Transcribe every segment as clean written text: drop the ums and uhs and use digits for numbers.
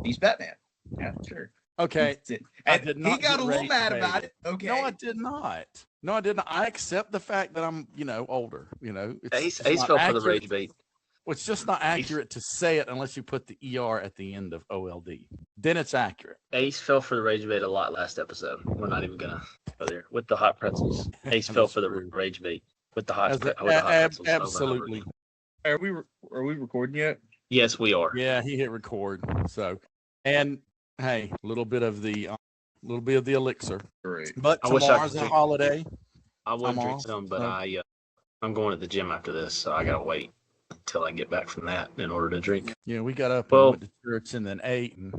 He's Batman. Yeah, sure. Okay. And he got a little mad about it. Okay. No, I did not. No, I didn't. I accept the fact that I'm, older. Ace fell for the rage bait. Well, it's just not accurate to say it unless you put the ER at the end of OLD. Then it's accurate. Ace fell for the rage bait a lot last episode. We're not even gonna go there with the hot pretzels. Ace fell for the rage bait with the hot pretzels. Absolutely. Are we recording yet? Yes, we are. Yeah, he hit record. So, and hey, a little bit of the elixir. Great. But tomorrow's a holiday. I would drink some, but I'm going to the gym after this, so I gotta wait until I get back from that in order to drink. Yeah, we got up and went to church and then ate and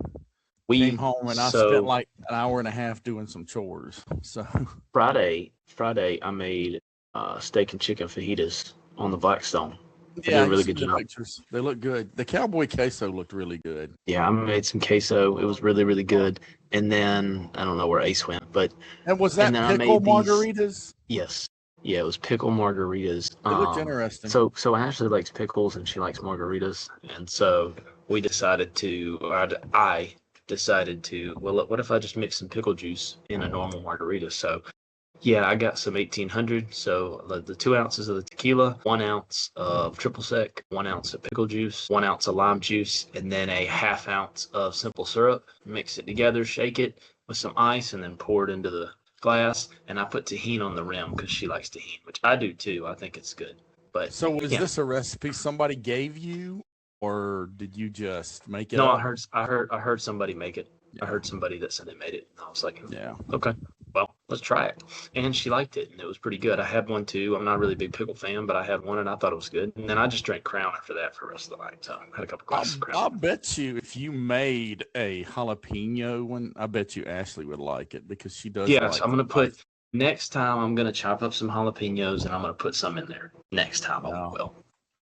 came home and I spent like an hour and a half doing some chores. So Friday I made steak and chicken fajitas on the Blackstone. I did a really good job. Pictures. They look good. The cowboy queso looked really good. Yeah, I made some queso. It was really, really good. And then I don't know where Ace went, but was that pickle margaritas? Yes. Yeah, it was pickle margaritas. It looked interesting. So Ashley likes pickles and she likes margaritas, and so we decided I decided to. Well, what if I just mix some pickle juice in a normal margarita? So. Yeah, I got some 1800. So the 2 ounces of the tequila, 1 ounce of triple sec, 1 ounce of pickle juice, 1 ounce of lime juice, and then a ½ ounce of simple syrup. Mix it together, shake it with some ice, and then pour it into the glass. And I put tahini on the rim because she likes tahini, which I do too. I think it's good. But so was this a recipe somebody gave you, or did you just make it? No, up? I heard somebody make it. Yeah. I heard somebody that said they made it. And I was like, yeah, okay. Well, let's try it. And she liked it, and it was pretty good. I had one, too. I'm not really a big pickle fan, but I had one, and I thought it was good. And then I just drank Crown after that for the rest of the night. So I had a couple glasses of Crown. I'll bet you if you made a jalapeno one, I bet you Ashley would like it because she does. Yes, I'm going to put – next time I'm going to chop up some jalapenos, and I'm going to put some in there. Next time I will.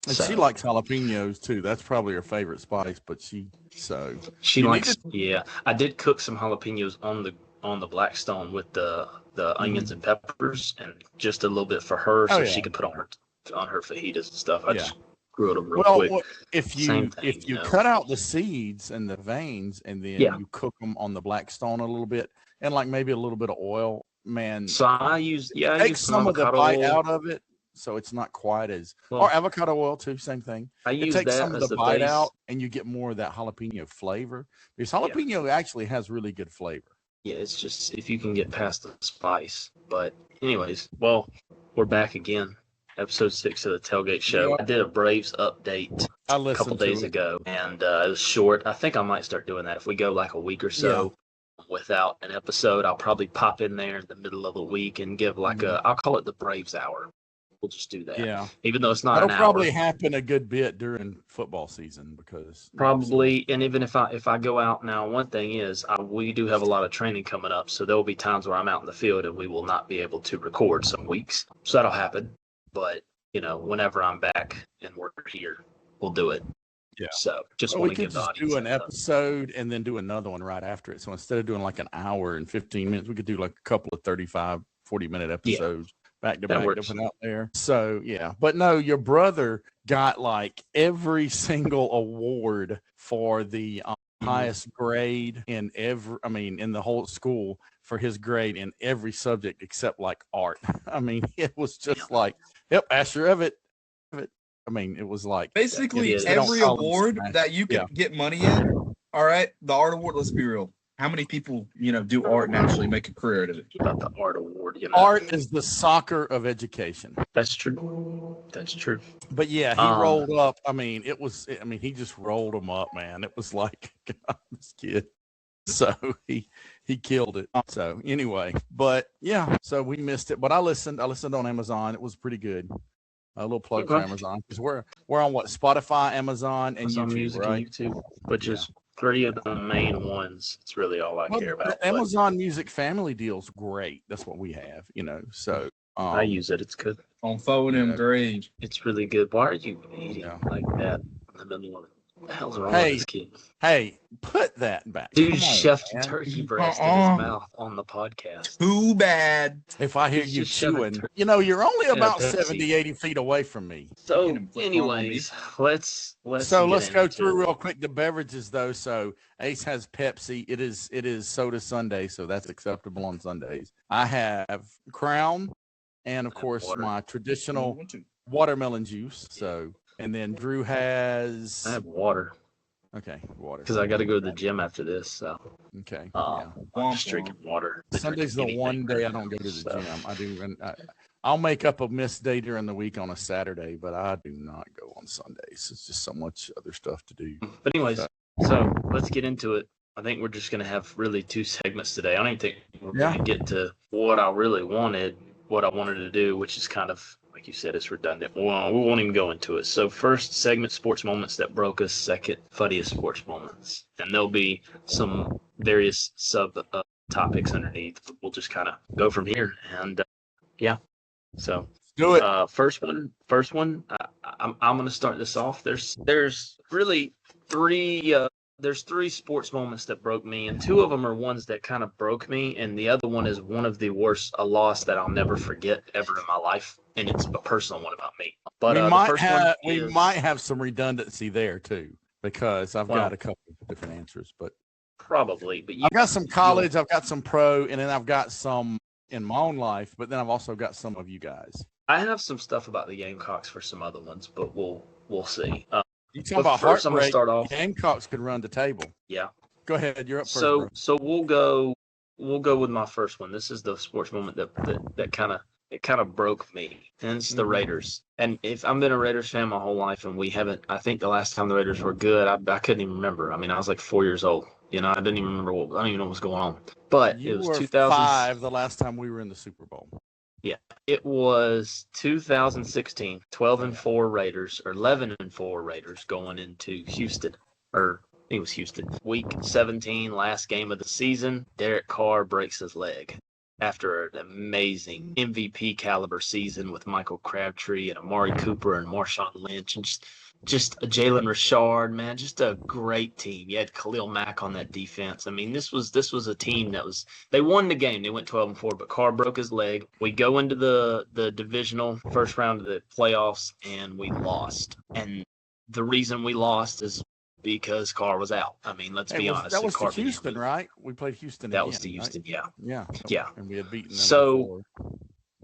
And she likes jalapenos, too. That's probably her favorite spice, but she likes – yeah. I did cook some jalapenos on the Blackstone with the onions and peppers, and just a little bit for her, so she could put on her fajitas and stuff. I just grilled them real quick. Well, if you cut out the seeds and the veins, and then you cook them on the Blackstone a little bit, and like maybe a little bit of oil, man. So I use some of the bite out of it, so it's not quite as or avocado oil too. Same thing. It takes some of the bite out, and you get more of that jalapeno flavor because jalapeno actually has really good flavor. Yeah, it's just if you can get past the spice. But anyways, well, we're back again. Episode 6 of the Tailgate Show. Yeah. I did a Braves update a couple days ago, and it was short. I think I might start doing that. If we go like a week or so without an episode, I'll probably pop in there in the middle of the week and give like I'll call it the Braves Hour. We'll just do that. Yeah. Even though it's not That'll probably happen a good bit during football season because probably. And even if I go out now, one thing is we do have a lot of training coming up, so there will be times where I'm out in the field and we will not be able to record some weeks. So that'll happen. But whenever I'm back and we're here, we'll do it. Yeah. So just want to give the audience do an episode and then do another one right after it. So instead of doing like an hour and 15 minutes, we could do like a couple of 35, 40-minute episodes. Yeah. Back to back, different out there. So but no, your brother got like every single award for the highest grade in the whole school for his grade in every subject except like art. I mean, it was just like, Asher Everett. I mean, it was like basically every award that you could get money in. All right, the art award. Let's be real. How many people, do art and actually make a career out of it? About the art award, Art is the soccer of education. That's true. But yeah, he rolled up. I mean, he just rolled them up, man. It was like, God, this kid. So he killed it. So anyway, but yeah, so we missed it. But I listened on Amazon. It was pretty good. A little plug for Amazon because we're on Spotify, Amazon, and YouTube, Music, right? And YouTube, which is 3 of the main ones. It's really all I care about. The Amazon Music Family deal's great. That's what we have, So I use it. It's good. On phone and grade. It's really good. Why are you eating like that in the middle of What the hell's wrong with this kid? Hey, put that back. Dude shoved turkey breast in his mouth on the podcast. Too bad. If I hear you chewing, you're only about 70, 80 feet away from me. So, anyways, let's go through real quick the beverages though. So Ace has Pepsi. It is soda Sunday, so that's acceptable on Sundays. I have Crown, and of course my traditional watermelon juice. So, and then Drew has. I have water. Okay, water. Because I got to go to the gym after this. So. Okay. I'm just drinking water. Sunday's the one day I don't go to the gym. I do, and I'll make up a missed day during the week on a Saturday, but I do not go on Sundays. It's just so much other stuff to do. But anyways, so let's get into it. I think we're just going to have really 2 segments today. I don't even think we're going to get to what I wanted to do, which is kind of, like you said, it's redundant. We won't even go into it. So first segment, sports moments that broke us. Second, funniest sports moments. And there'll be some various sub topics underneath. We'll just kind of go from here. And so do it. First one. I'm going to start this off. There's really 3 there's 3 sports moments that broke me, and 2 of them are ones that kind of broke me, and the other one is one of the worst, a loss that I'll never forget ever in my life, and it's a personal one about me. But we might have some redundancy there too, because I've got a couple of different answers, but probably. But I've got some college, I've got some pro, and then I've got some in my own life, but then I've also got some of you guys. I have some stuff about the Gamecocks for some other ones, but we'll see. You talk about first, I'm gonna start off. Gamecocks could run the table. Yeah. Go ahead. You're up first. So we'll go with my first one. This is the sports moment that kind of broke me, and it's the Raiders. And if I've been a Raiders fan my whole life, and we haven't. I think the last time the Raiders were good, I couldn't even remember. I mean, I was like 4 years old. I didn't even remember I don't even know what was going on. But it was 2005, the last time we were in the Super Bowl. Yeah, it was 2016, 12-4 Raiders, or 11-4 Raiders going into Houston, or I think it was Houston. Week 17, last game of the season, Derek Carr breaks his leg after an amazing MVP caliber season with Michael Crabtree and Amari Cooper and Marshawn Lynch, and just a Jalen Richard, man, just a great team. You had Khalil Mack on that defense. I mean, this was a team they won the game. They went 12-4, but Carr broke his leg. We go into the divisional first round of the playoffs, and we lost. And the reason we lost is because Carr was out. I mean, let's be honest. That was to Houston, right? We played Houston. That was to Houston, right? Yeah. And we had beaten them before.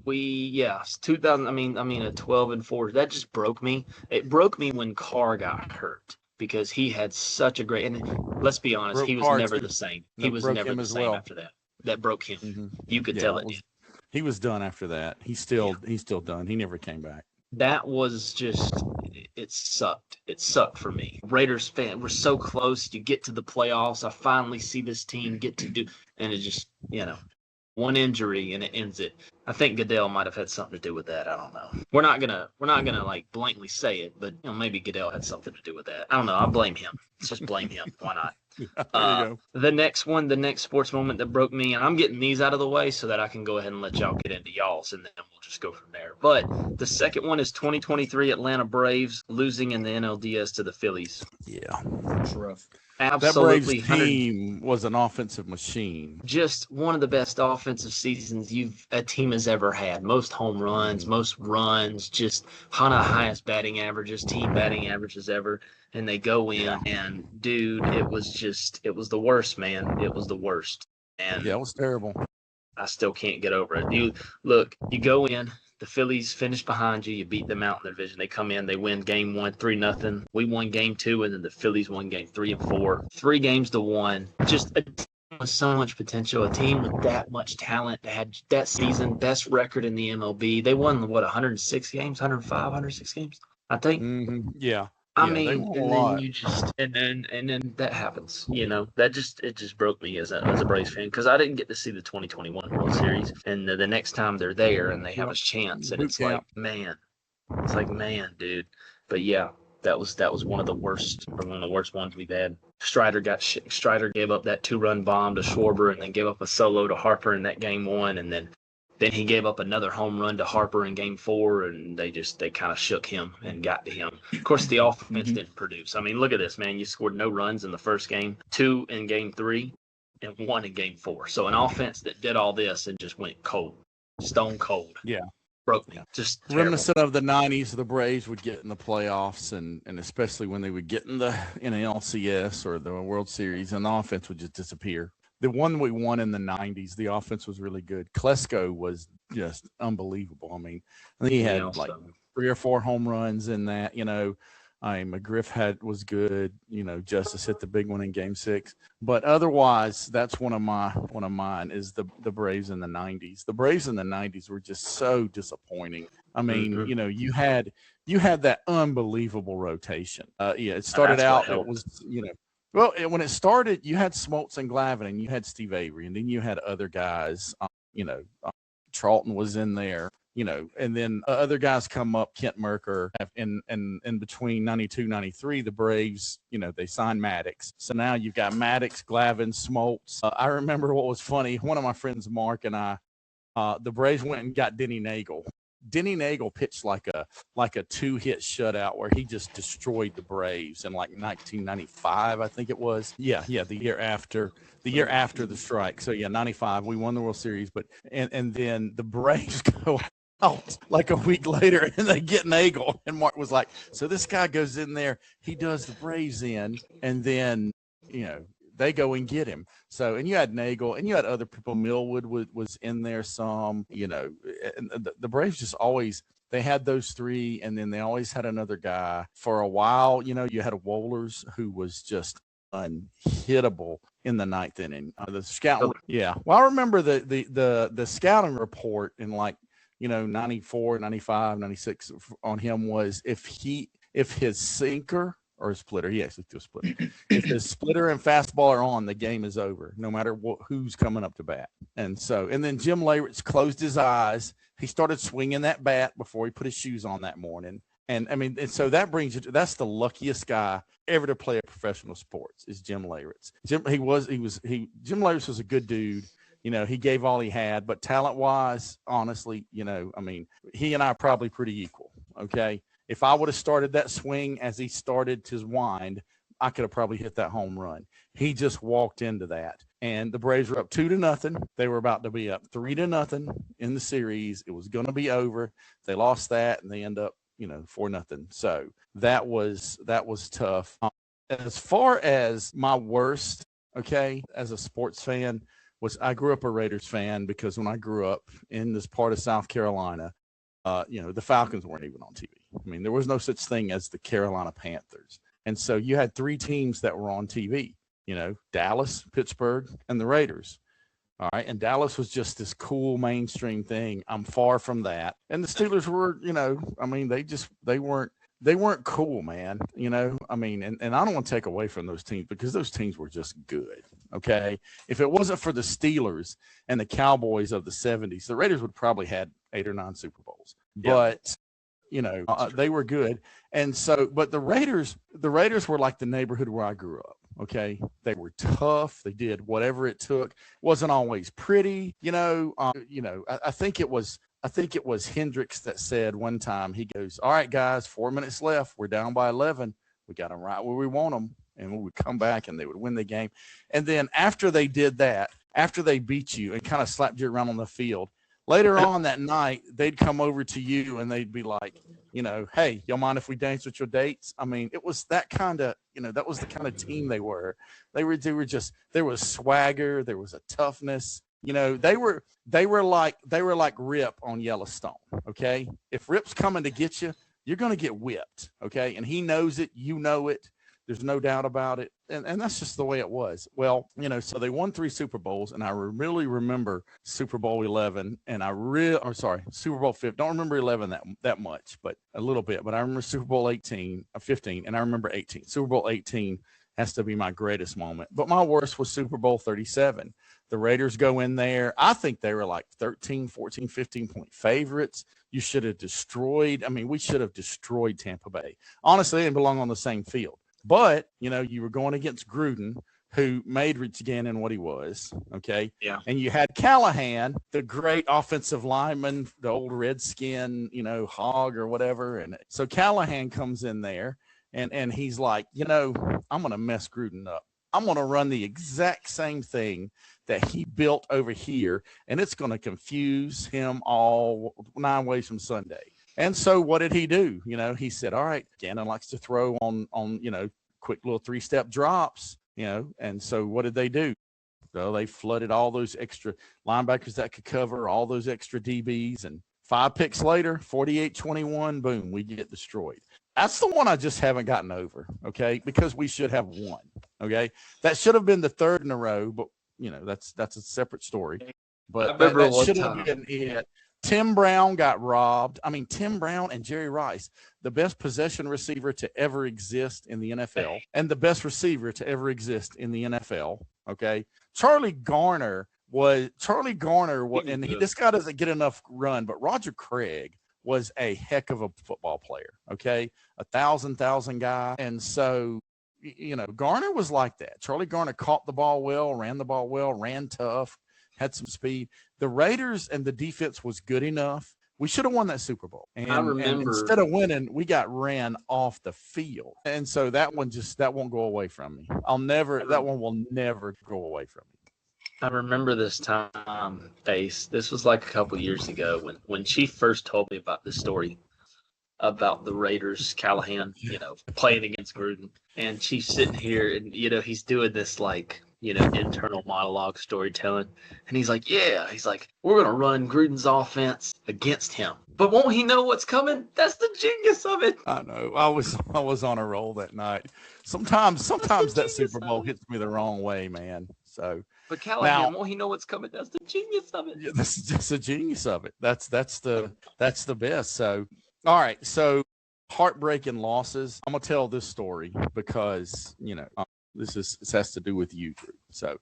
2000. I mean, a 12-4. That just broke me. It broke me when Carr got hurt because he had such a great. And let's be honest, he was never the same. He was never the same after that. That broke him. Mm-hmm. You could tell it. He was done after that. He's still done. He never came back. That was just. It sucked. It sucked for me. Raiders fan, we're so close. You get to the playoffs. I finally see this team get to do, and it just one injury and it ends it. I think Goodell might have had something to do with that. I don't know. We're not gonna like blatantly say it, but maybe Goodell had something to do with that. I don't know. I blame him. Let's just blame him. Why not? The next sports moment that broke me, and I'm getting these out of the way so that I can go ahead and let y'all get into y'all's, and then we'll just go from there. But the second one is 2023 Atlanta Braves losing in the NLDS to the Phillies. Yeah, that's rough. Absolutely. That Braves team was an offensive machine. Just one of the best offensive seasons a team has ever had. Most home runs, most runs, just one of the highest batting averages, team batting averages ever. And they go in, and dude, it was the worst, man. It was the worst. And it was terrible. I still can't get over it. You go in. The Phillies finish behind you. You beat them out in their division. They come in. They win game 1, 3-0. We won game 2, and then the Phillies won game 3 and 4. 3 games to 1. Just a team with so much potential. A team with that much talent. They had that season best record in the MLB. They won 106 games, 105, 106 games. I think. Mm-hmm. Yeah. I mean, and then that happens, that just broke me as a Braves fan, because I didn't get to see the 2021 World Series, and the next time they're there and they have a chance, and it's like, man, dude. But yeah, that was one of the worst ones we've had. Strider gave up that 2-run bomb to Schwarber, and then gave up a solo to Harper in that game 1, and then Then he gave up another home run to Harper in Game 4, and they kind of shook him and got to him. Of course, the offense didn't produce. I mean, look at this, man. You scored no runs in the first game, 2 in Game 3, and 1 in Game 4. So an offense that did all this and just went cold, stone cold. Yeah. Broke me. Just reminiscent of the 90s, the Braves would get in the playoffs, and especially when they would get in the NLCS or the World Series, and the offense would just disappear. The one we won in the 90s, the offense was really good. Klesko was just unbelievable. I mean, he had like 3 or 4 home runs in that, McGriff was good, Justice hit the big one in Game 6. But otherwise, that's one of mine is the Braves in the 90s. The Braves in the 90s were just so disappointing. I mean, you had that unbelievable rotation. It started out, it was, well, when it started, you had Smoltz and Glavine, and you had Steve Avery, and then you had other guys. Charlton was in there, and then other guys come up. Kent Merker, in between 92, 93, the Braves, they signed Maddox. So now you've got Maddox, Glavine, Smoltz. I remember what was funny. One of my friends, Mark, and I, the Braves went and got Denny Nagel. Denny Nagel pitched like a 2-hit shutout where he just destroyed the Braves in like 1995, I think it was. Yeah, the year after the strike. So 95, we won the World Series, but and then the Braves go out like a week later and they get Nagel, and Mark was like, so this guy goes in there, he does the Braves in, and then they go and get him. So, and you had Nagel, and you had other people. Millwood was in there some, and the Braves just always, they had those 3, and then they always had another guy. For a while, you had Wohlers, who was just unhittable in the 9th inning. The scouting, Well, I remember the scouting report in 94, 95, 96 on him was if his sinker or a splitter. He actually threw a splitter. If the splitter and fastball are on, the game is over, no matter who's coming up to bat. And then Jim Leyritz closed his eyes. He started swinging that bat before he put his shoes on that morning. And I mean, and so that brings you to, that's the luckiest guy ever to play a professional sports is Jim Leyritz. Jim Leyritz was a good dude. He gave all he had, but talent wise, honestly, I mean, he and I are probably pretty equal. Okay. If I would have started that swing as he started his wind, I could have probably hit that home run. He just walked into that. And the Braves were up 2-0. They were about to be up 3-0 in the series. It was going to be over. They lost that, and they end up, 4-0. So that was tough. As far as my worst, as a sports fan, I grew up a Raiders fan because when I grew up in this part of South Carolina, the Falcons weren't even on TV. I mean, there was no such thing as the Carolina Panthers. And so you had 3 teams that were on TV, Dallas, Pittsburgh, and the Raiders. All right. And Dallas was just this cool mainstream thing. I'm far from that. And the Steelers were, they weren't cool, man. I mean, and I don't want to take away from those teams because those teams were just good. Okay. If it wasn't for the Steelers and the Cowboys of the 70s, the Raiders would probably had 8 or 9 Super Bowls, but they were good. And so, but the Raiders were like the neighborhood where I grew up. Okay. They were tough. They did whatever it took. Wasn't always pretty, I think it was Hendricks that said one time, he goes, all right, guys, 4 minutes left. We're down by 11. We got them right where we want them. And we would come back and they would win the game. And then after they did that, after they beat you and kind of slapped you around on the field, later on that night, they'd come over to you and they'd be like, hey, y'all mind if we dance with your dates? I mean, it was that kind of, that was the kind of team they were. They were just, there was swagger. There was a toughness. They were like Rip on Yellowstone. Okay. If Rip's coming to get you, you're going to get whipped. Okay. And he knows it. You know it. There's no doubt about it. And that's just the way it was. Well, so they won 3 Super Bowls, and I really remember Super Bowl 11, and Super Bowl 15. Don't remember 11 that much, but a little bit. But I remember Super Bowl 15, and I remember 18. Super Bowl 18 has to be my greatest moment. But my worst was Super Bowl 37. The Raiders go in there. I think they were like 13, 14, 15-point favorites. You should have destroyed. We should have destroyed Tampa Bay. Honestly, they didn't belong on the same field. But, you were going against Gruden, who made Rich Gannon what he was. Okay. Yeah. And you had Callahan, the great offensive lineman, the old Redskin, hog or whatever. And so Callahan comes in there and he's like, I'm going to mess Gruden up. I'm going to run the exact same thing that he built over here, and it's going to confuse him all 9 ways from Sunday. And so what did he do? He said, all right, Gannon likes to throw on quick little 3-step drops, and so what did they do? So they flooded all those extra linebackers that could cover, all those extra DBs, and 5 picks later, 48-21, boom, we get destroyed. That's the one I just haven't gotten over, okay, because we should have won, okay? That should have been the 3rd in a row, but, that's a separate story. But that should have been it. Tim Brown got robbed. I mean, Tim Brown and Jerry Rice, the best possession receiver to ever exist in the NFL and the best receiver to ever exist in the NFL, okay? Charlie Garner was, and this guy doesn't get enough run, but Roger Craig was a heck of a football player, okay? A thousand guy. And so, Garner was like that. Charlie Garner caught the ball well, ran tough, had some speed. The Raiders and the defense was good enough. We should have won that Super Bowl. And, I remember, and instead of winning, we got ran off the field. And so that won't go away from me. That one will never go away from me. I remember this time, Ace. This was like a couple years ago when Chief first told me about this story about the Raiders, Callahan, playing against Gruden. And Chief's sitting here and, he's doing this internal monologue storytelling. And he's like, we're going to run Gruden's offense against him. But won't he know what's coming? That's the genius of it. I know. I was on a roll that night. Sometimes that Super Bowl hits me the wrong way, man. So, but Callahan, won't he know what's coming? That's the genius of it. Yeah, that's just the genius of it. That's the best. So, all right. So, heartbreaking losses. I'm gonna tell this story because this has to do with you, Drew. So,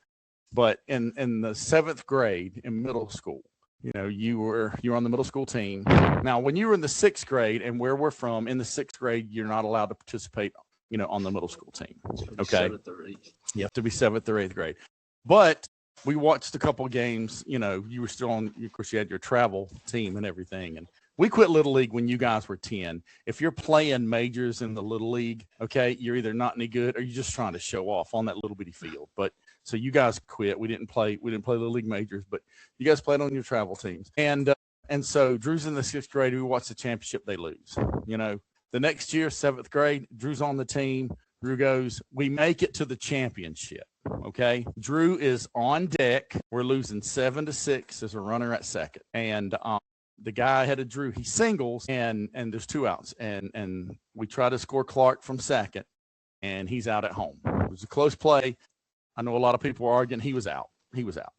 but in the 7th grade in middle school, you were on the middle school team. Now, when you were in the 6th grade, and where we're from, in the 6th grade, you're not allowed to participate, on the middle school team. Okay. You have to be 7th or 8th grade. But we watched a couple of games. You were still on. Of course, you had your travel team and everything, and we quit Little League when you guys were 10. If you're playing majors in the Little League, okay, you're either not any good or you're just trying to show off on that little bitty field. But so you guys quit. We didn't play Little League majors, but you guys played on your travel teams. And so Drew's in the 6th grade. We watch the championship. They lose. The next year, 7th grade, Drew's on the team. Drew goes, we make it to the championship. Okay. Drew is on deck. We're losing 7-6 as a runner at second. And, the guy ahead of Drew, he singles and there's 2 outs and we try to score Clark from second and he's out at home. It was a close play. I know a lot of people were arguing. He was out.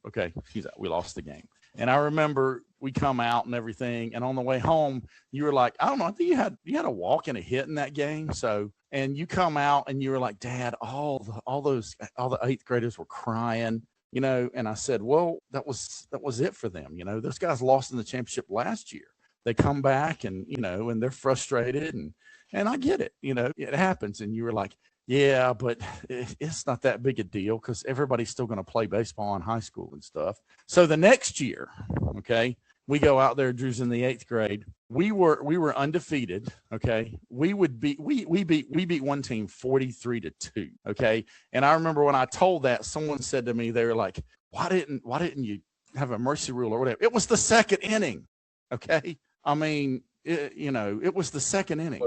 Okay. He's out. We lost the game. And I remember we come out and everything. And on the way home, you were like, I don't know. I think you had a walk and a hit in that game. So, and you come out and you were like, Dad, all the 8th graders were crying. And I said, well, that was it for them. Those guys lost in the championship last year. They come back and, and they're frustrated and I get it, it happens. And you were like, yeah, but it's not that big a deal because everybody's still going to play baseball in high school and stuff. So the next year, okay, we go out there, Drew's in the 8th grade. We were undefeated. Okay. We beat one team 43-2. Okay. And I remember when I told that, someone said to me, they were like, why didn't you have a mercy rule or whatever? It was the 2nd inning. Okay. I mean, it was the 2nd inning.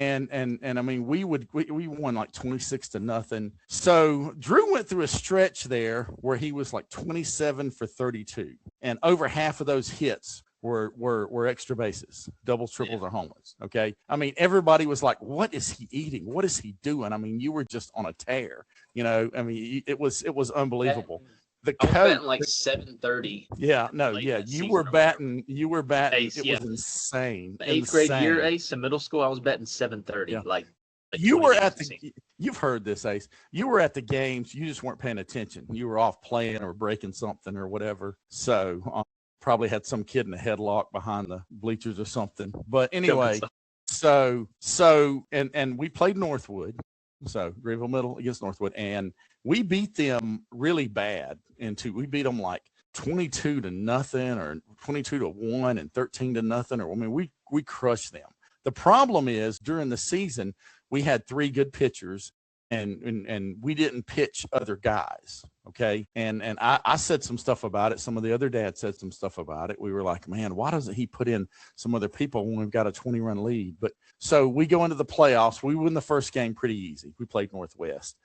And I mean, we won like 26-0. So Drew went through a stretch there where he was like 27 for 32, and over half of those hits were extra bases, doubles, triples, or homers. Okay. I mean, everybody was like, what is he eating? What is he doing? I mean, you were just on a tear, I mean, it was unbelievable. The I was betting like 730. Yeah, no, yeah. You were batting. Ace, it was insane. The 8th grade year, Ace, in middle school, I was betting 730. Yeah. Like you were at the. You've heard this, Ace. You were at the games. You just weren't paying attention. You were off playing or breaking something or whatever. So probably had some kid in a headlock behind the bleachers or something. But anyway, so and we played Northwood. So Greenville Middle against Northwood, and we beat them really bad. We beat them like 22-0 or 22-1 and 13-0. Or I mean, we crushed them. The problem is during the season we had 3 good pitchers, and we didn't pitch other guys. Okay. And I said some stuff about it. Some of the other dads said some stuff about it. We were like, man, why doesn't he put in some other people when we've got a 20-run lead? But so we go into the playoffs. We win the first game pretty easy. We played Northwest.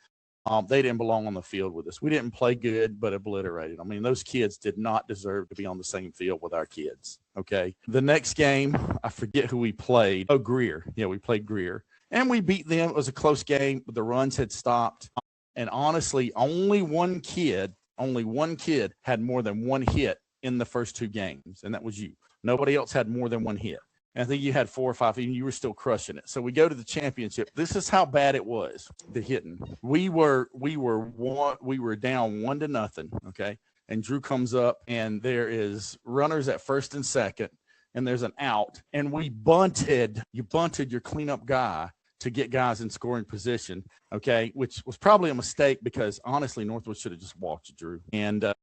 They didn't belong on the field with us. We didn't play good, but obliterated. I mean, those kids did not deserve to be on the same field with our kids. Okay. The next game, I forget who we played. Oh, Greer. Yeah, we played Greer. And we beat them. It was a close game, but the runs had stopped. And honestly, only one kid had more than one hit in the first 2 games, and that was you. Nobody else had more than one hit. And I think you had 4 or 5, and you were still crushing it. So we go to the championship. This is how bad it was, the hitting. We were down 1-0, okay? And Drew comes up, and there is runners at first and second, and there's an out. And we bunted. You bunted your cleanup guy to get guys in scoring position, okay, which was probably a mistake because, honestly, Northwood should have just walked you, Drew. And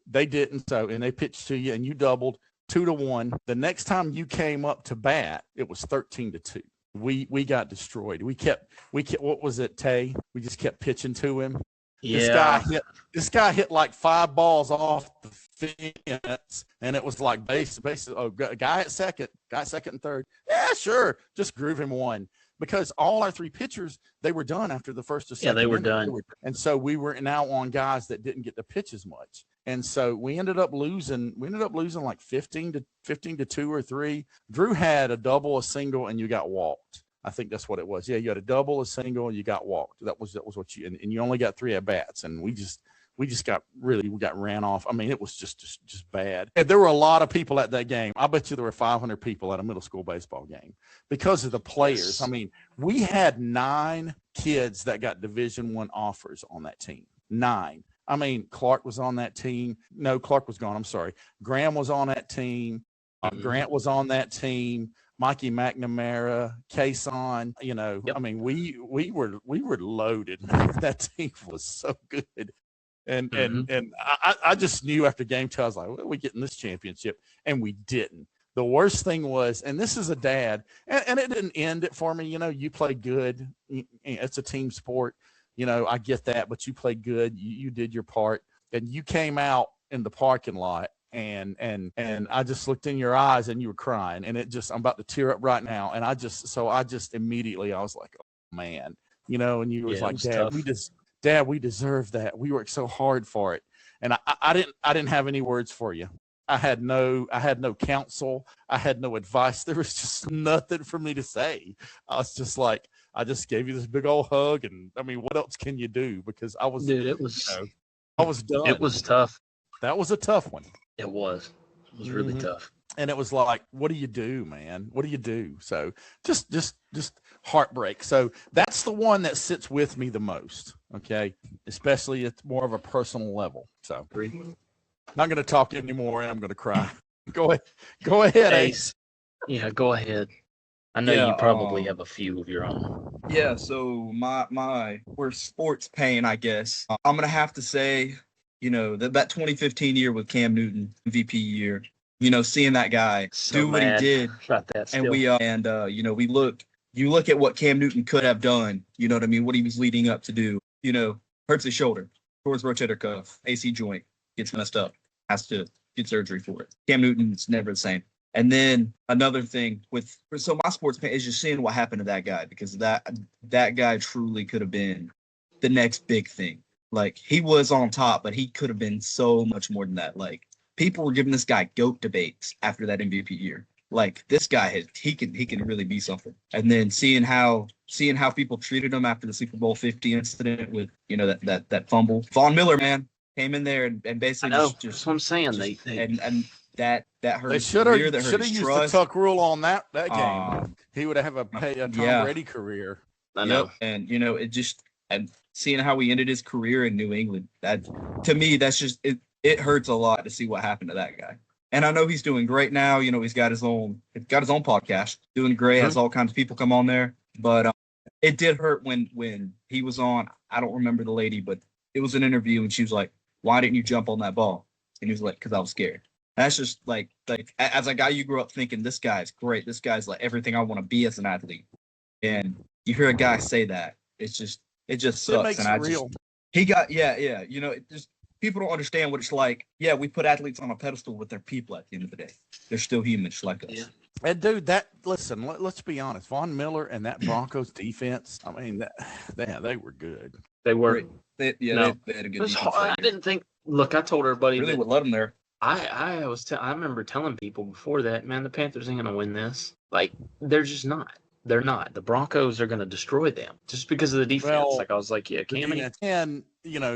they didn't, and they pitched to you, and you doubled 2-1. The next time you came up to bat, it was 13-2. We got destroyed. We kept what was it, Tay? We just kept pitching to him. Yeah. This guy hit like 5 balls off the fence, and it was like base. Oh, guy at second and third. Yeah, sure. Just groove him one. Because all our 3 pitchers, they were done after the first or second. Yeah, they were done. And so we were now on guys that didn't get to pitch as much. And so we ended up losing like 15-2 or 3. Drew had a double, a single, and you got walked. I think that's what it was. Yeah, you had a double, a single, and you got walked. That was what you, and you only got 3 at bats. And we got ran off. I mean, it was just bad. And there were a lot of people at that game. I bet you there were 500 people at a middle school baseball game because of the players. Yes. I mean, we had 9 kids that got Division I offers on that team. 9. I mean, Clark was on that team. No, Clark was gone. I'm sorry. Graham was on that team. Grant was on that team. Mikey McNamara, Kason, yep. I mean, we were loaded. That team was so good. And I just knew after game 2, I was like, well, we're getting this championship. And we didn't. The worst thing was, and this is a dad, and it didn't end it for me. You played good. It's a team sport. I get that, but you played good. You did your part. And you came out in the parking lot, and I just looked in your eyes, and you were crying. And I'm about to tear up right now. And I just immediately, I was like, oh, man. And you was like, Dad, we deserve that. We worked so hard for it. And I didn't have any words for you. I had no counsel. I had no advice. There was just nothing for me to say. I was just like, I just gave you this big old hug. And I mean, what else can you do? Because I was, I was done. It was tough. That was a tough one. It was really tough. And it was like, what do you do, man? What do you do? So just heartbreak. So that's the one that sits with me the most. Okay. Especially it's more of a personal level. So not going to talk anymore, and I'm going to cry. Go ahead, Ace. Yeah, go ahead. I know you probably have a few of your own. Yeah. So we're sports pain, I guess. I'm going to have to say, that 2015 year with Cam Newton, MVP year, seeing that guy do what he did. And you look at what Cam Newton could have done, what I mean? What he was leading up to do, hurts his shoulder, towards rotator cuff, AC joint, gets messed up, has to get surgery for it. Cam Newton's never the same. And then another thing so my sports pain is just seeing what happened to that guy, because that guy truly could have been the next big thing. Like, he was on top, but he could have been so much more than that. Like, people were giving this guy GOAT debates after that MVP year. Like, this guy he can really be something. And then seeing how people treated him after the Super Bowl 50 incident with that fumble. Von Miller, man, came in there and basically just that's what I'm saying. And that hurt. They should have used the tuck rule on that game. He would have a Tom Brady career. I know. And it just, and seeing how he ended his career in New England, that to me, that's just it hurts a lot to see what happened to that guy. And I know he's doing great now. He's got his own podcast, doing great. Has all kinds of people come on there. But it did hurt when he was on. I don't remember the lady, but it was an interview, and she was like, "Why didn't you jump on that ball?" And he was like, "Because I was scared." That's just like as a guy you grew up thinking this guy's great, this guy's like everything I want to be as an athlete, and you hear a guy say that, it just sucks. It makes and it I real. just he got yeah. It just people don't understand what it's like. Yeah, we put athletes on a pedestal, but they're people at the end of the day. They're still humans like us. Yeah. And dude, listen, let's be honest. Von Miller and that Broncos defense, I mean, they were good. They were. They had a good defense. I didn't think. Look, I told everybody really that would let them there. I remember telling people before that, man, the Panthers ain't gonna win this. Like, they're just not. They're not. The Broncos are gonna destroy them just because of the defense. Well, like I was like, yeah, Cam and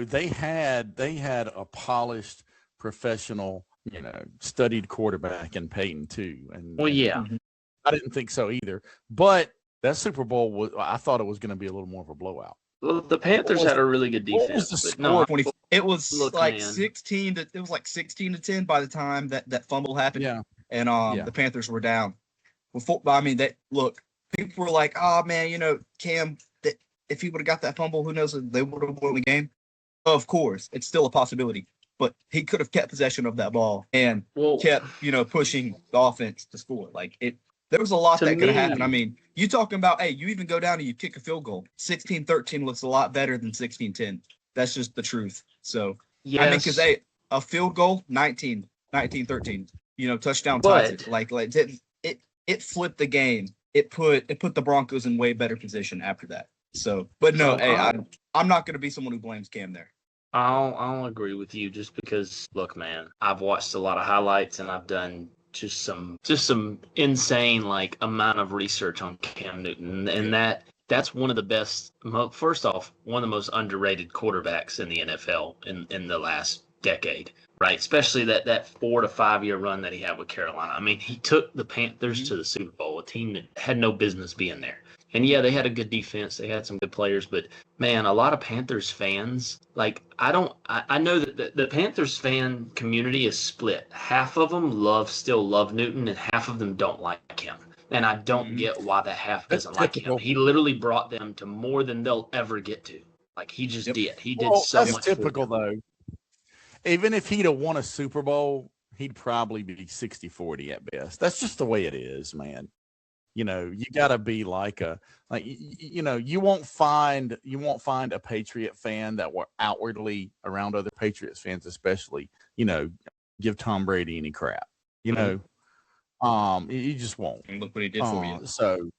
they had a polished, professional, studied quarterback in Peyton too. And yeah, I didn't think so either. But that Super Bowl I thought it was going to be a little more of a blowout. Well, the Panthers had a really good defense. What was the score? It was 16 to 10 by the time that fumble happened. Yeah. And the Panthers were down. I mean, people were like, "Oh man, Cam, that if he would have got that fumble, who knows if they would have won the game." Of course, it's still a possibility, but he could have kept possession of that ball and kept, pushing the offense to score. Like there was a lot that could have happened. I mean, you talking about, hey, you even go down and you kick a field goal. 16-13 looks a lot better than 16-10. That's just the truth. So, yes. I mean, because a field goal, 19-13, touchdown ties it. Like it flipped the game. It put the Broncos in way better position after that. So, but no, I'm not going to be someone who blames Cam there. I'll agree with you just because, look, man, I've watched a lot of highlights and I've done just some insane like amount of research on Cam Newton, and that's one of the best. First off, one of the most underrated quarterbacks in the NFL in the last decade, right? Especially that 4 to 5 year run that he had with Carolina. I mean, he took the Panthers to the Super Bowl, a team that had no business being there. And yeah, they had a good defense. They had some good players, but man, a lot of Panthers fans, like I know that the Panthers fan community is split. Half of them still love Newton, and half of them don't like him. And I don't get why that half doesn't like him. He literally brought them to more than they'll ever get to. Like he just did. He did so much. That's typical though. Even if he'd have won a Super Bowl, he'd probably be 60-40 at best. That's just the way it is, man. You got to be you won't find a Patriot fan that will outwardly around other Patriots fans, especially, give Tom Brady any crap, you just won't. And look what he did for you. So,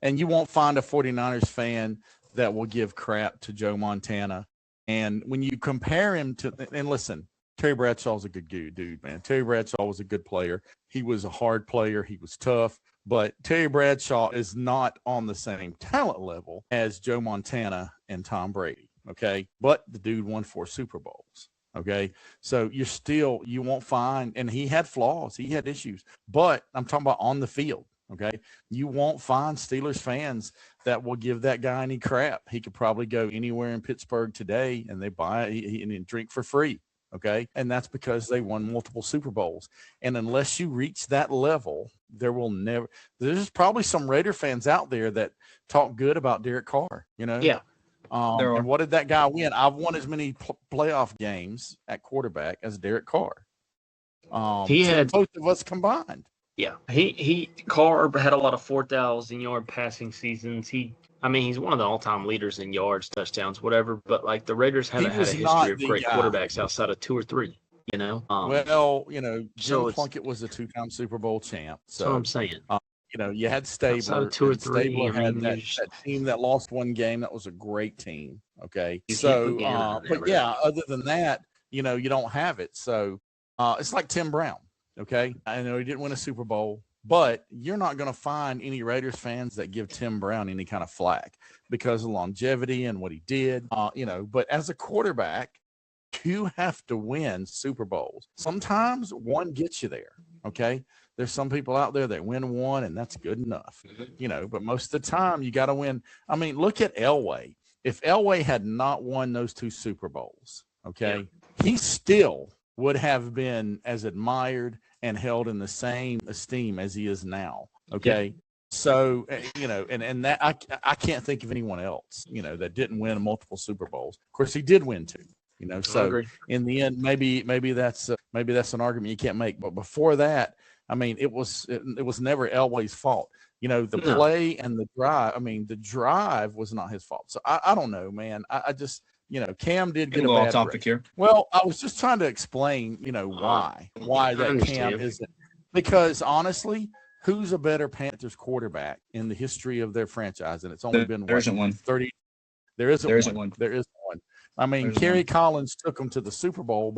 and you won't find a 49ers fan that will give crap to Joe Montana. And when you compare him and listen, Terry Bradshaw's a good dude, man. Terry Bradshaw was a good player. He was a hard player. He was tough. But Terry Bradshaw is not on the same talent level as Joe Montana and Tom Brady, okay? But the dude won 4 Super Bowls, okay? So you won't find, and he had flaws. He had issues. But I'm talking about on the field, okay? You won't find Steelers fans that will give that guy any crap. He could probably go anywhere in Pittsburgh today, and they buy and drink for free. Okay. And that's because they won multiple Super Bowls. And unless you reach that level, there's probably some Raider fans out there that talk good about Derek Carr, Yeah. And what did that guy win? I've won as many playoff games at quarterback as Derek Carr. He had both of us combined. Yeah. Carr had a lot of 4,000 yard passing seasons. He's one of the all-time leaders in yards, touchdowns, whatever. But like the Raiders haven't had a history of great quarterbacks outside of 2 or 3. Jim Plunkett was a 2-time Super Bowl champ. So that's what I'm saying. You had Stabler. Outside of 2 or 3, Stabler had that team that lost one game. That was a great team. Okay, so but yeah, other than that, you don't have it. So it's like Tim Brown. Okay, I know he didn't win a Super Bowl. But you're not going to find any Raiders fans that give Tim Brown any kind of flack because of longevity and what he did. But as a quarterback, you have to win Super Bowls. Sometimes one gets you there. Okay. There's some people out there that win one and that's good enough, but most of the time you got to win. I mean, look at Elway. If Elway had not won those 2 Super Bowls, okay, he still would have been as admired and held in the same esteem as he is now. Okay. Yeah. So, and that I can't think of anyone else, that didn't win multiple Super Bowls. Of course, he did win 2. So in the end, maybe that's an argument you can't make. But before that, I mean, it was never Elway's fault. The play and the drive. I mean, the drive was not his fault. So I don't know, man. I just Cam did get a bad topic here. Well, I was just trying to explain, why that Cam isn't, because honestly, who's a better Panthers quarterback in the history of their franchise? And it's only been there isn't one. 30. There isn't one. There isn't one. I mean, Kerry Collins took them to the Super Bowl,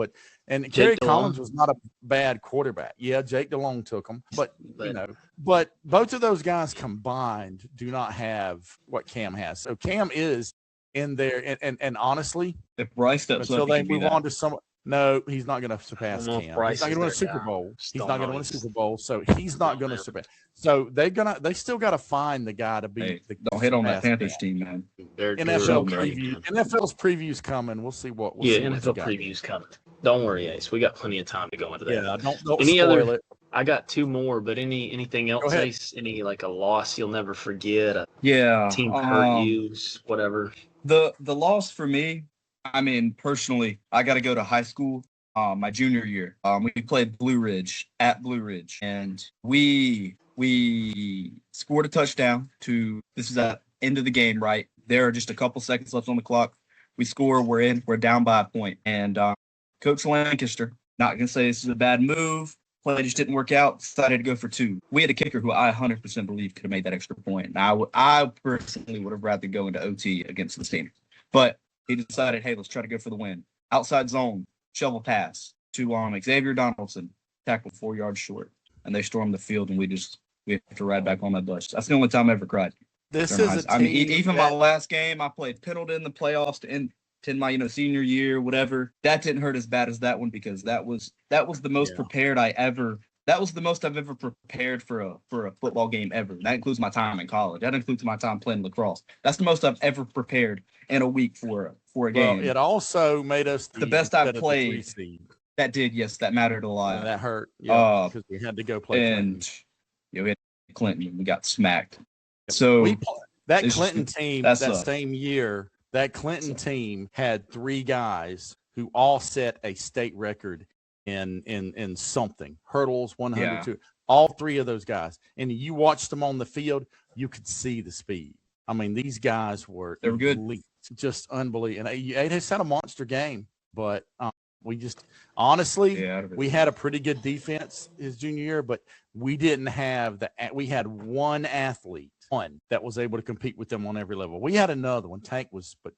and Kerry Collins was not a bad quarterback. Yeah, Jake DeLong took him, but both of those guys combined do not have what Cam has. So Cam is in there, and honestly, if Bryce steps until up, they move on to some. No, he's not going to surpass Cam. He's not going to win a Super Bowl. He's not going to win a Super Bowl, so he's not going to surpass. So they still got to find the guy to beat. Don't hit on that Panthers team, man. NFL's previews coming. We'll see what. NFL previews coming. Don't worry, Ace. We got plenty of time to go into that. Yeah, don't spoil it. I got 2 more, but anything else, Ace? Any like a loss you'll never forget? Team hurt you, whatever. The loss for me. I mean, personally, I got to go to high school. My junior year, we played Blue Ridge at Blue Ridge, and we scored a touchdown. This is at end of the game, right? There are just a couple seconds left on the clock. We score. We're down by a point, and Coach Lancaster, not gonna say this is a bad move. Play just didn't work out. Decided to go for 2. We had a kicker who I 100% believe could have made that extra point. And I personally would have rather go into OT against the team, but he decided, hey, let's try to go for the win. Outside zone, shovel pass to Xavier Donaldson, tackle 4 yards short, and they stormed the field, and we have to ride back on that bus. That's the only time I ever cried. Even my last game, I played Pendleton in the playoffs to end my senior year, whatever. That didn't hurt as bad as that one because that was the most prepared I ever. That was the most I've ever prepared for a football game ever. And that includes my time in college. That includes my time playing lacrosse. That's the most I've ever prepared in a week for a game. Well, it also made us the best I've played. That did, yes, that mattered a lot. That hurt, because we had to go play. And we had Clinton. We got smacked. So that Clinton team that same year, that Clinton team had 3 guys who all set a state record in something, hurdles, 100, 2, all 3 of those guys. And you watched them on the field, you could see the speed. I mean, these guys they were good, just unbelievable. And they just had a monster game, but we just honestly, we had a pretty good defense his junior year, but we didn't have we had one athlete, that was able to compete with them on every level. We had another one, Tank could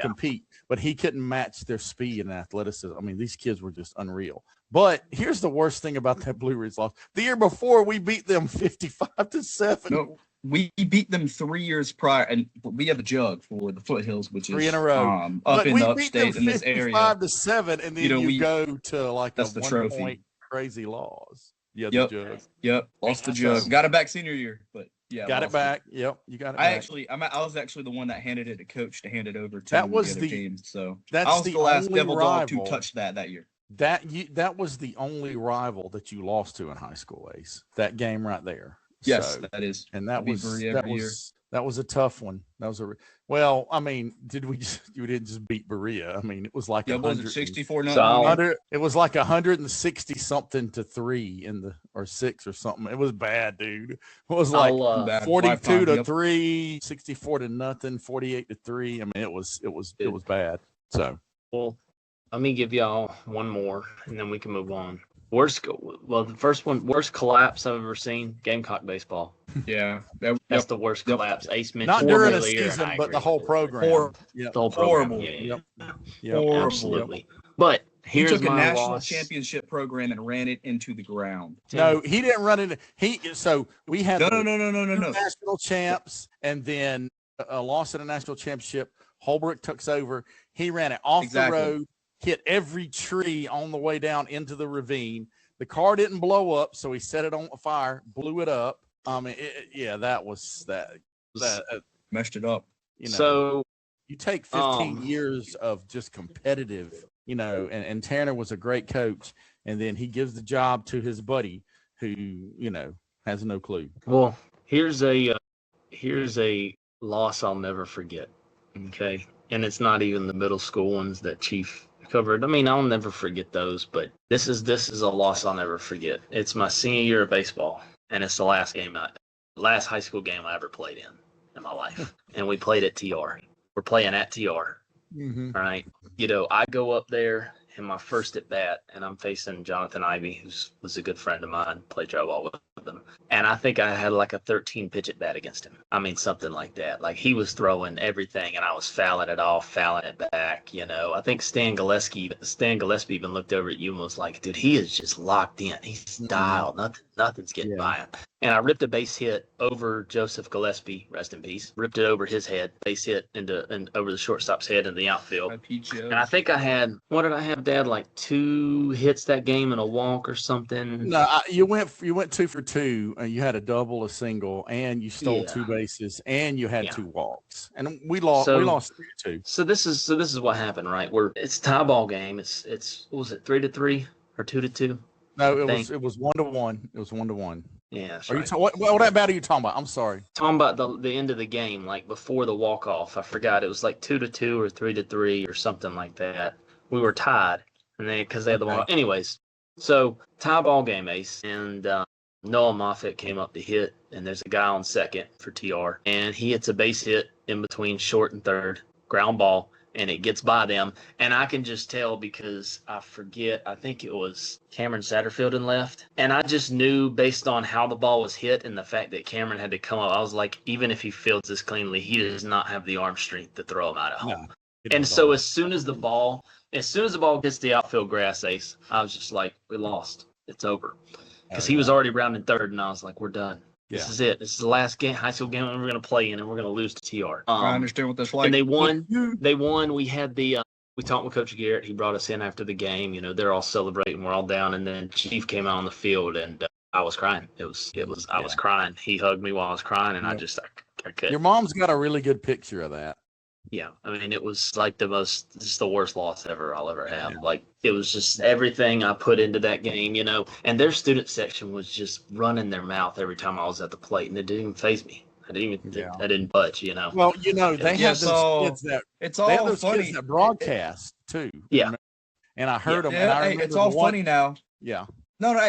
compete, but he couldn't match their speed and athleticism. I mean, these kids were just unreal. But here's the worst thing about that Blue Ridge loss. The year before, we beat them 55-7. No, we beat them 3 years prior, and we have a jug for the Foothills, which is 3 in a row. Up in the upstate in this area. 55-7, and then you go to like that's a the 1 trophy. point crazy loss. Yeah, the jug. Yep, lost the jug. Got it back senior year, but got it back. Yep, you got it back. I was actually the one that handed it to coach to hand it over to that was the other team. So that's I was the last only Devil rival Dog to touch that year. That was the only rival that you lost to in high school, Ace. That game right there. Yes, that is. And that was a tough one. That was well, I mean, you didn't just beat Berea. I mean, it was like 64-0. It was like 160 something to 3 or 6 or something. It was bad, dude. It was like 42 to 3, 64 to nothing, 48 to 3. I mean, it was bad. So, well, let me give y'all one more, and then we can move on. The first one, worst collapse I've ever seen, Gamecock baseball. Yeah. That's the worst collapse. Ace mentioned not during a season, but the whole program. The whole program. Horrible. Horrible. Absolutely. But here's he took my a national loss. championship program and ran it into the ground. No, he didn't run it. So we had no. national champs, and then a loss at a national championship. Holbrook took over. He ran it off the road, hit every tree on the way down into the ravine. The car didn't blow up, so he set it on fire, blew it up. That was that messed it up. So you take 15 years of just competitive, and Tanner was a great coach, and then he gives the job to his buddy who, has no clue. Well, here's a loss I'll never forget. Okay, and it's not even the middle school ones that Chief covered. I mean, I'll never forget those, but this is a loss I'll never forget. It's my senior year of baseball, and it's the last high school game I ever played in my life, and we played at TR. We're playing at TR. Mm-hmm. All right. I go up there in my first at bat, and I'm facing Jonathan Ivy, who was a good friend of mine, played dry ball with him. And I think I had like a 13 pitch at bat against him. I mean, something like that. Like he was throwing everything, and I was fouling it off, fouling it back. I think Stan Gillespie even looked over at you and was like, dude, he is just locked in. He's dialed. Nothing's getting by him. And I ripped a base hit over Joseph Gillespie, rest in peace. Ripped it over his head, base hit and over the shortstop's head in the outfield. And I think I had, what did I have, Dad? Like 2 hits that game and a walk or something. No, you went 2 for 2. You had a double, a single, and you stole 2 bases, and you had 2 walks. And we lost 3-2. So this is what happened, right? It's a tie ball game. It's what was it, 3-3 or 2-2? No, it was 1-1. It was 1-1. Yeah, that's right. What bat are you talking about? I'm sorry. Talking about the end of the game, like before the walk off. I forgot. It was like 2-2 or 3-3 or something like that. We were tied, and because they had the ball. Anyways, so tie ball game, Ace, and Noah Moffitt came up to hit, and there's a guy on second for TR, and he hits a base hit in between short and third, ground ball, and it gets by them. And I can just tell because I think it was Cameron Satterfield in left. And I just knew based on how the ball was hit and the fact that Cameron had to come up, I was like, even if he fields this cleanly, he does not have the arm strength to throw him out at home. And so as soon as the ball hits the outfield grass, Ace, I was just like, we lost. It's over. Because he was already rounding third, and I was like, we're done. This is it. This is the last high school game we're going to play in, and we're going to lose to TR. I understand what that's like. And they won. We had we talked with Coach Garrett. He brought us in after the game. They're all celebrating. We're all down, and then Chief came out on the field, and I was crying. I was crying. He hugged me while I was crying, and I couldn't. Your mom's got a really good picture of that. Yeah, I mean, it was like the worst loss I'll ever have. Yeah. Like, it was just everything I put into that game, and their student section was just running their mouth every time I was at the plate, and it didn't even faze me. I didn't budge, Well, they have those kids that kids that broadcast too. Yeah. And I heard them. And it's all funny now. Yeah. No,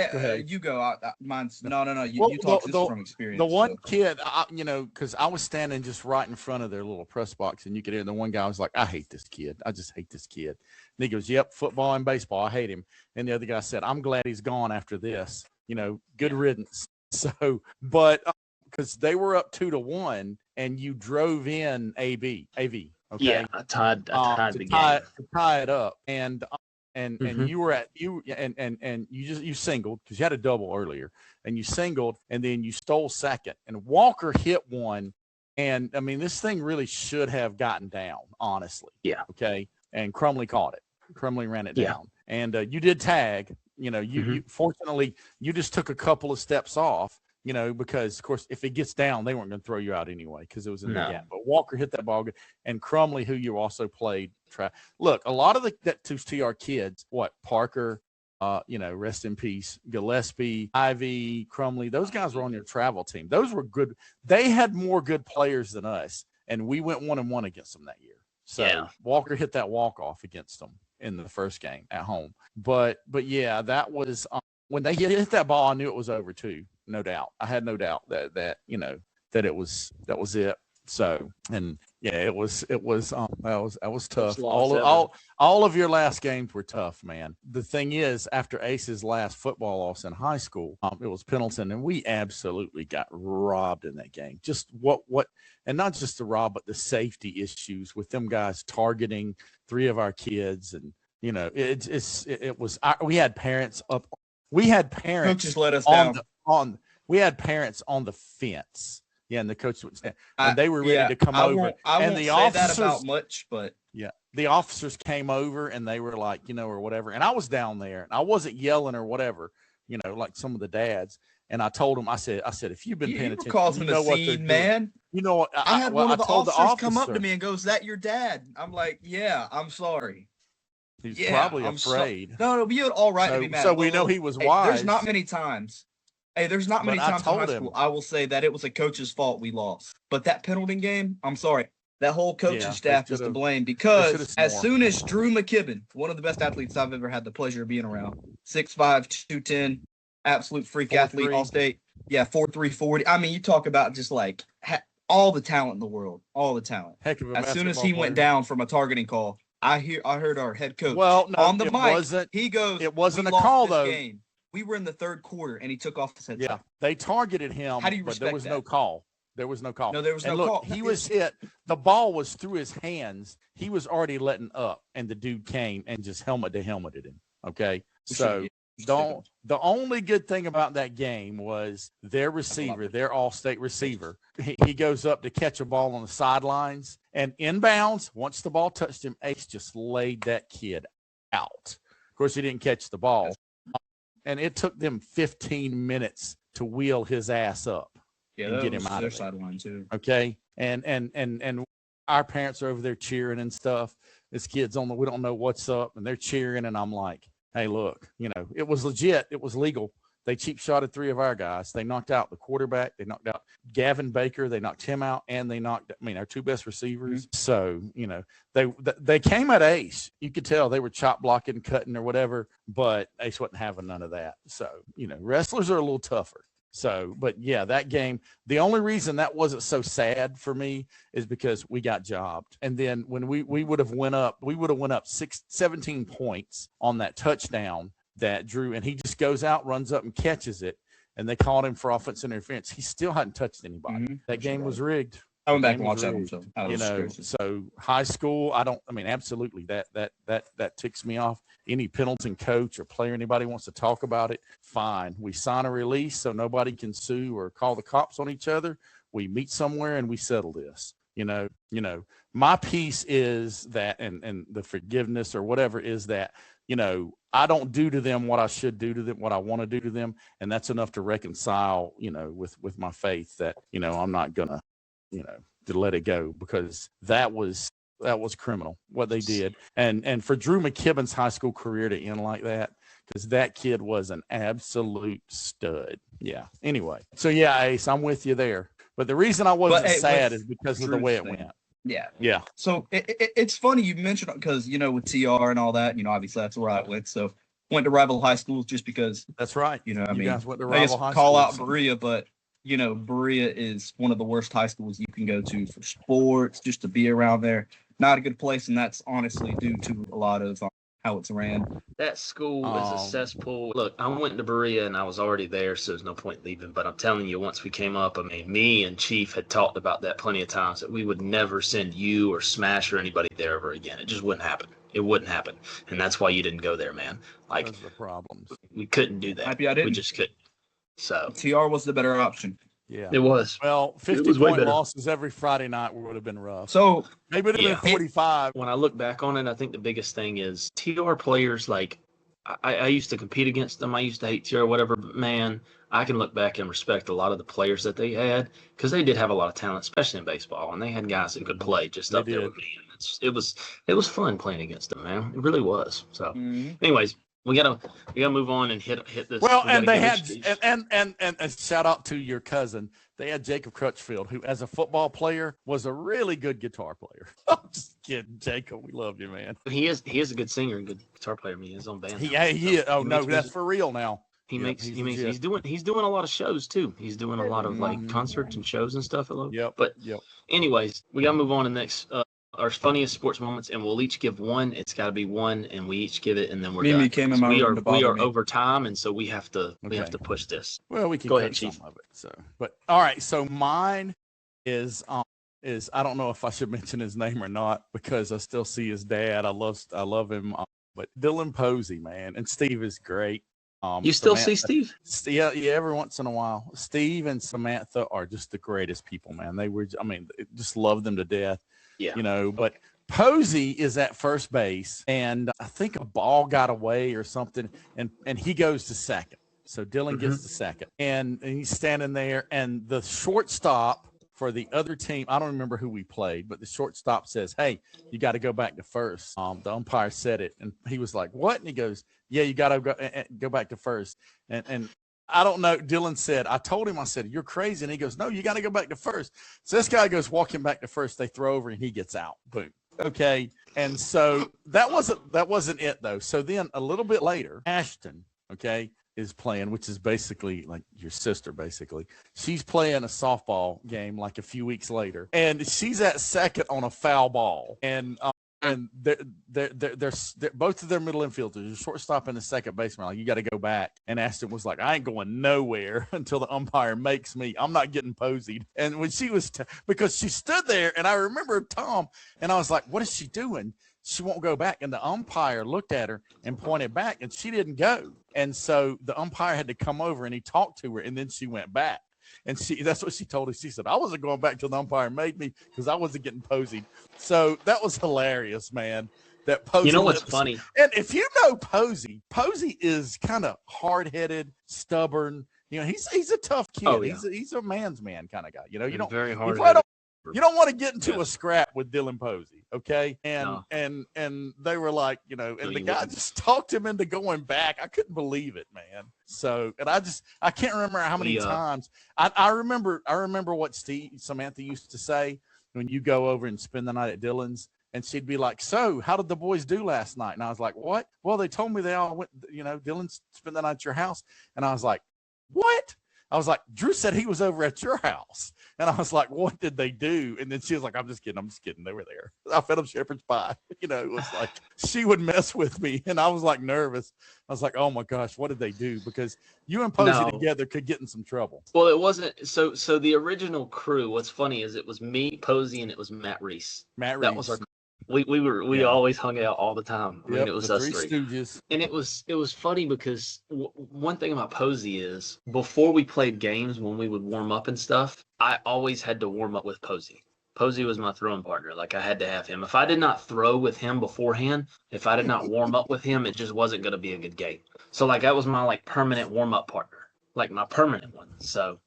you go. Mine's no. You talk this from experience. The one kid, because I was standing just right in front of their little press box, and you could hear the one guy was like, "I hate this kid. I just hate this kid." And he goes, "Yep, football and baseball, I hate him." And the other guy said, "I'm glad he's gone after this. Good riddance." So, but because they were up 2-1, and you drove in AV. Okay. Yeah, I tied the game to tie it up, and you were and you singled because you had a double earlier, and you singled, and then you stole second, and Walker hit one, and I mean this thing really should have gotten down, honestly. Yeah. Okay. And Crumley caught it. Crumley ran it down, and you did tag. You fortunately you just took a couple of steps off. Because of course, if it gets down, they weren't going to throw you out anyway because it was in the gap. But Walker hit that ball good, and Crumley, who you also played. Look, a lot of that two TR kids, Parker, rest in peace, Gillespie, Ivy, Crumley, those guys were on your travel team. Those were good. They had more good players than us, and we went 1-1 against them that year. So Walker hit that walk off against them in the first game at home. But yeah, that was when they hit that ball, I knew it was over too. No doubt. I had no doubt that it was it. So, and yeah, it was that was tough. All of your last games were tough, man. The thing is, after Ace's last football loss in high school, it was Pendleton, and we absolutely got robbed in that game. Just what, and not just the rob, but the safety issues with them guys targeting 3 of our kids, and it was. We had parents up. We had parents just let us down. We had parents on the fence. Yeah, and the coach would stand, and they were ready to come over. And the officers, that about much, but the officers came over, and they were like, or whatever. And I was down there, and I wasn't yelling or whatever, like some of the dads. And I told them, I said, if you've been paying attention, causing a scene, man. What? I had one of the officers come up to me and go, "Is that your dad?" I'm like, "Yeah, I'm sorry." He's probably afraid. No, but you had all right to be mad. So we know he was wise. There's not many times Hey, there's not many But I times in high told him- school I will say that it was a coach's fault we lost. But that Pendleton game, I'm sorry. That whole coaching Yeah, they staff is to should've- blame they because should've as swore. soon as Drew McKibben, one of the best athletes I've ever had the pleasure of being around, 6'5", 210, absolute freak 4'3". athlete, all state. Yeah, 4'3", 40. I mean, you talk about just like all the talent in the world, all the talent. Heck of a As soon as basketball he went player. down from a targeting call, I heard our head coach Well, no, on the it mic. wasn't- He goes, it wasn't "We a lost call, this though. game. We were in the third quarter, and he took off his headset." Yeah, they targeted him, How do you but there respect was that? no call. There was no call. No, there was and no look, call. He was hit. The ball was through his hands. He was already letting up, and the dude came and just helmet to helmeted him. Okay, so the only good thing about that game was their receiver, their all-state receiver. He goes up to catch a ball on the sidelines, and inbounds. Once the ball touched him, Ace just laid that kid out. Of course, he didn't catch the ball, and it took them 15 minutes to wheel his ass up. Yeah, and that get was him out their of it. sideline too. Okay, and our parents are over there cheering and stuff. This kid's we don't know what's up, and they're cheering, and I'm like, hey, look, it was legit, it was legal. They cheap shotted 3 of our guys. They knocked out the quarterback. They knocked out Gavin Baker. They knocked him out, and they knocked, our 2 best receivers. Mm-hmm. So, they came at Ace. You could tell they were chop blocking, cutting, or whatever, but Ace wasn't having none of that. So, wrestlers are a little tougher. So, but yeah, that game, the only reason that wasn't so sad for me is because we got jobbed. And then when we would have went up 17 points on that touchdown that Drew, and he just goes out, runs up and catches it. And they called him for offensive interference. He still hadn't touched anybody. Mm-hmm. That game was rigged. I went back and watched that one. So, so high school, absolutely that ticks me off. Any Pendleton coach or player, anybody wants to talk about it, fine. We sign a release so nobody can sue or call the cops on each other. We meet somewhere and we settle this. My piece is that, and the forgiveness or whatever is that, I don't do to them what I should do to them, what I want to do to them. And that's enough to reconcile, with my faith that, I'm not gonna, to let it go, because that was criminal what they did. And for Drew McKibben's high school career to end like that, because that kid was an absolute stud. Yeah. Anyway. So yeah, Ace, I'm with you there. But the reason I wasn't sad is because of the way it went. Yeah. Yeah. So it's funny you mentioned, because, with TR and all that, obviously that's where I went. So went to rival high schools just because. That's right. You guys went to rival high call schools. out Berea, but Berea is one of the worst high schools you can go to for sports, just to be around there. Not a good place, and that's honestly due to a lot of how it's ran. That school is a cesspool. Look, I went to Berea, and I was already there, so there's no point leaving. But I'm telling you, once we came up, me and Chief had talked about that plenty of times, that we would never send you or Smash or anybody there ever again. It just wouldn't happen. It wouldn't happen. And that's why you didn't go there, man. Like, those are the problems. We couldn't do that. Happy I didn't. We just couldn't. So TR was the better option. Yeah, it was. Well, 50-point losses every Friday night would have been rough. So maybe it would have been 45. When I look back on it, I think the biggest thing is TR players. Like, I used to compete against them. I used to hate TR, whatever. But man, I can look back and respect a lot of the players that they had, because they did have a lot of talent, especially in baseball, and they had guys that could play just up there with me. And it was fun playing against them, man. It really was. So, anyways. We gotta move on and hit this. Well, and they had and shout out to your cousin. They had Jacob Crutchfield, who, as a football player, was a really good guitar player. I'm just kidding, Jacob. We love you, man. He is a good singer and good guitar player. His own band. That's for real now. He's doing a lot of shows too. He's doing a lot of like concerts and shows and stuff. Anyways, we gotta move on to the next. Our funniest sports moments, and we'll each give one. It's got to be one, and we each give it, and then we're done. We are over time, and so we have to push this. Well, we can go ahead, Chief. Some of it. So, but all right. So mine is I don't know if I should mention his name or not, because I still see his dad. I love him. But Dylan Posey, man, and Steve is great. You still see Steve? Yeah, every once in a while. Steve and Samantha are just the greatest people, man. They were, just love them to death. Yeah. But Posey is at first base, and I think a ball got away or something, and he goes to second. So Dylan gets to second, and he's standing there, and the shortstop for the other team, I don't remember who we played, but the shortstop says, "Hey, you got to go back to first." The umpire said it, and he was like, "What?" And he goes, "Yeah, you got to go back to first." And I don't know. Dylan said, I told him, I said, you're crazy. And he goes, no, you got to go back to first. So this guy goes walking back to first. They throw over and he gets out. Boom. Okay. And so that wasn't it though. So then a little bit later, Ashton, okay, is playing, which is basically like your sister, basically. She's playing a softball game like a few weeks later. And she's at second on a foul ball. And they're both of their middle infielders, a shortstop and a second baseman. Like, you got to go back. And Ashton was like, I ain't going nowhere until the umpire makes me. I'm not getting posied. And when she was, because she stood there, and I remember Tom, and I was like, what is she doing? She won't go back. And the umpire looked at her and pointed back, and she didn't go. And so the umpire had to come over, and he talked to her, and then she went back. And that's what she told us. She said, I wasn't going back till the umpire made me because I wasn't getting posied. So that was hilarious, man. That Posey. You know what's funny? And if you know Posey is kind of hard-headed, stubborn. You know, he's a tough kid. Oh, yeah. He's a man's man kind of guy. You know, you don't very hard. you don't want to get into a scrap with Dylan Posey, okay? And they were like, you know, and the guy just talked him into going back. I couldn't believe it, man. So, and I can't remember how many times. I remember what Samantha used to say when you go over and spend the night at Dylan's, and she'd be like, so how did the boys do last night? And I was like, what? Well, they told me they all went, you know, Dylan spent the night at your house. And I was like, what? I was like, Drew said he was over at your house. And I was like, what did they do? And then she was like, I'm just kidding. They were there. I fed them shepherd's pie. You know, it was like, she would mess with me. And I was like nervous. I was like, oh my gosh, what did they do? Because you and Posey together could get in some trouble. Well, it wasn't. So the original crew, what's funny is it was me, Posey, and it was Matt Reese. That was our. We always hung out all the time. I mean, it was us three. Stooges. And it was funny because one thing about Posey is before we played games, when we would warm up and stuff, I always had to warm up with Posey. Posey was my throwing partner. Like, I had to have him. If I did not throw with him beforehand, if I did not warm up with him, it just wasn't going to be a good game. So like, that was my like permanent warm up partner, like my permanent one. So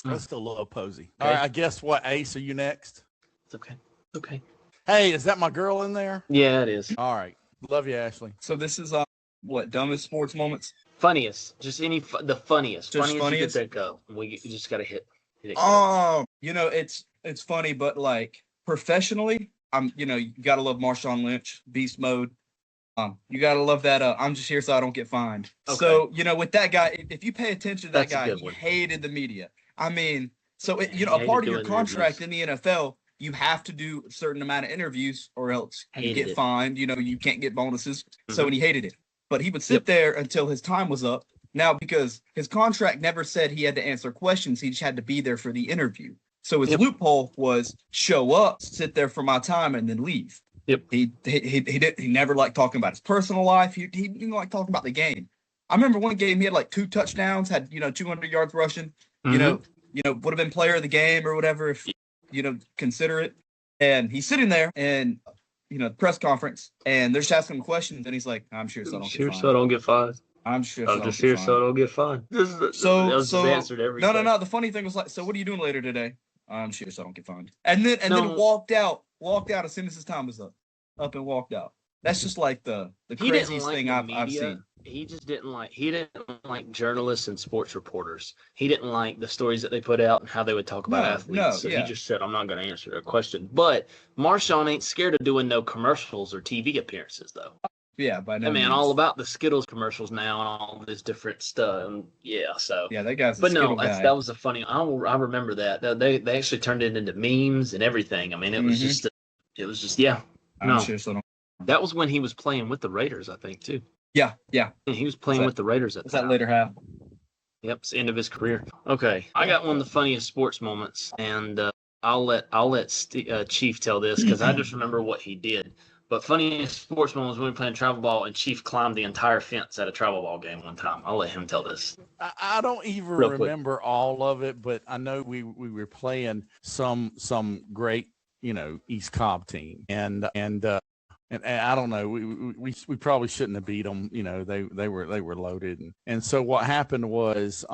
I still love Posey. Okay. All right, I guess what, Ace, are you next? It's okay. Hey, is that my girl in there? Yeah, it is. All right. Love you, Ashley. So this is what, dumbest sports moments? Funniest. Just the funniest. Funniest you could think of. You just got to hit it. You know, it's funny, but like professionally, you got to love Marshawn Lynch, beast mode. You got to love that. I'm just here so I don't get fined. Okay. So, you know, with that guy, if you pay attention to that guy, he hated the media. I mean, so, a part of your contract in the NFL, you have to do a certain amount of interviews or else you get fined. You know, you can't get bonuses. Mm-hmm. So, and he hated it. But he would sit there until his time was up. Now, because his contract never said he had to answer questions, he just had to be there for the interview. So his loophole was show up, sit there for my time, and then leave. Yep. He never liked talking about his personal life. He didn't like talking about the game. I remember one game he had like 2 touchdowns, had 200 yards rushing. Mm-hmm. Would have been player of the game or whatever if consider it. And he's sitting there and the press conference, and they're just asking him questions, and he's like, "I'm sure so I don't get fined. I'm sure so I don't get fined." So that was his answer to everything. No. The funny thing was like, so what are you doing later today? I'm sure so I don't get fined. And then walked out as soon as his time was up and walked out. That's just like the craziest thing I've seen. He didn't like journalists and sports reporters. He didn't like the stories that they put out and how they would talk about athletes. He just said, I'm not going to answer their question. But Marshawn ain't scared of doing no commercials or TV appearences, though. Yeah, by no means. All about the Skittles commercials now and all this different stuff. And that guy's that was a funny. I remember that. They actually turned it into memes and everything. I mean, it was just I'm sure so. That was when he was playing with the Raiders, I think, too. Yeah. He was playing with the Raiders at the time. That later half? Yep, it's the end of his career. Okay, I got one of the funniest sports moments, and I'll let Chief tell this because I just remember what he did. But funniest sports moments when we were playing travel ball, and Chief climbed the entire fence at a travel ball game one time. I'll let him tell this. I don't even remember all of it, but I know we were playing some great East Cobb team, and I don't know. We probably shouldn't have beat them. They were loaded, and so what happened was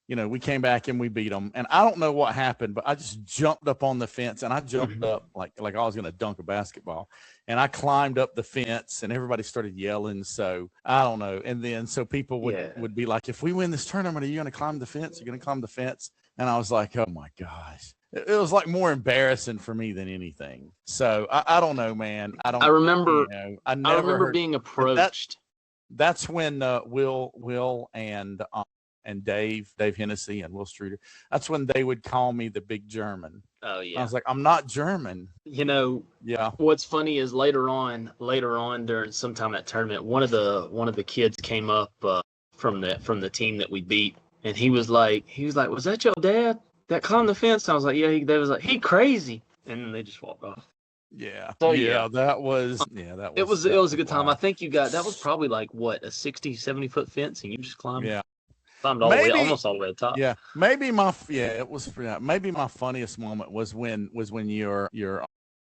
we came back and we beat them. And I don't know what happened, but I just jumped up on the fence and I jumped up like I was going to dunk a basketball. And I climbed up the fence and everybody started yelling. So I don't know. And then so people would be like, if we win this tournament, are you going to climb the fence? You're going to climb the fence? And I was like, oh my gosh. It was like more embarrassing for me than anything. So I don't know, man. I remember I remember being approached. That's when Will and Dave Hennessy and Will Streeter, that's when they would call me the big German. Oh yeah. I was like, I'm not German. Yeah. What's funny is later on during sometime that tournament, one of the kids came up from the team that we beat, and he was like, was that your dad that climbed the fence? And I was like, yeah. They was like, he crazy, and then they just walked off. Yeah. So, that was it was a good time. I think that was probably like what, a 60-70 foot fence, and you just climbed. Yeah. Climbed almost all the way to the top. Yeah. Maybe my funniest moment was when your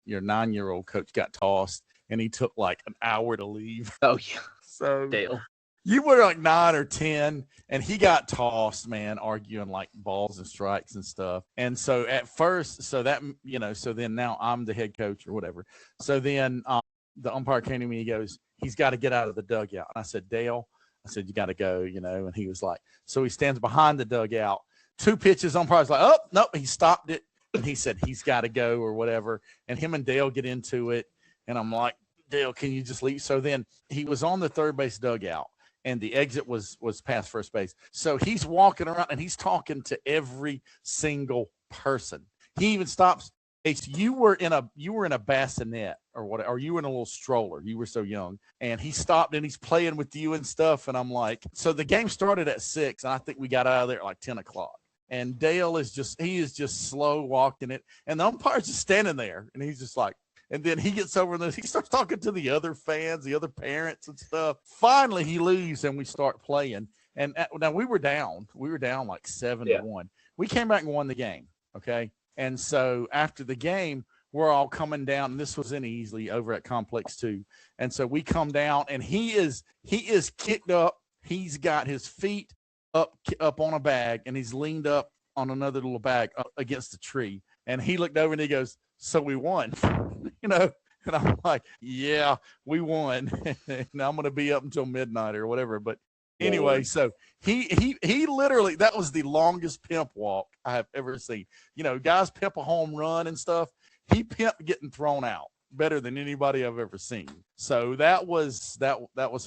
9-year-old coach got tossed and he took like an hour to leave. Oh yeah. So Dale. You were like 9 or 10 and he got tossed, man, arguing like balls and strikes and stuff. And so at first, so then now I'm the head coach or whatever. So then the umpire came to me, he goes, he's got to get out of the dugout. And I said, Dale, you got to go, and he was like, so he stands behind the dugout, 2 pitches, umpire's like, oh, nope, he stopped it. And he said, he's got to go or whatever. And him and Dale get into it. And I'm like, Dale, can you just leave? So then he was on the third base dugout and the exit was past first base. So he's walking around and he's talking to every single person. He even stops. Ace, you were in a bassinet or what, or you were in a little stroller. You were so young. And he stopped and he's playing with you and stuff. And I'm like, so the game started at 6 and I think we got out of there at like 10 o'clock. And Dale is just slow walking it. And the umpire's just standing there and he's just like, and then he gets over and he starts talking to the other fans, the other parents and stuff. Finally he leaves and we start playing. And now we were down like 7-1. We came back and won the game. Okay. And so after the game, we're all coming down, and this was in Easley over at Complex 2. And so we come down, and he is kicked up. He's got his feet up on a bag, and he's leaned up on another little bag up against the tree. And he looked over and he goes, so we won, And I'm like, yeah, we won. And I'm going to be up until midnight or whatever. But anyway, so he literally, that was the longest pimp walk I have ever seen. Guys pimp a home run and stuff. He pimped getting thrown out better than anybody I've ever seen. So that was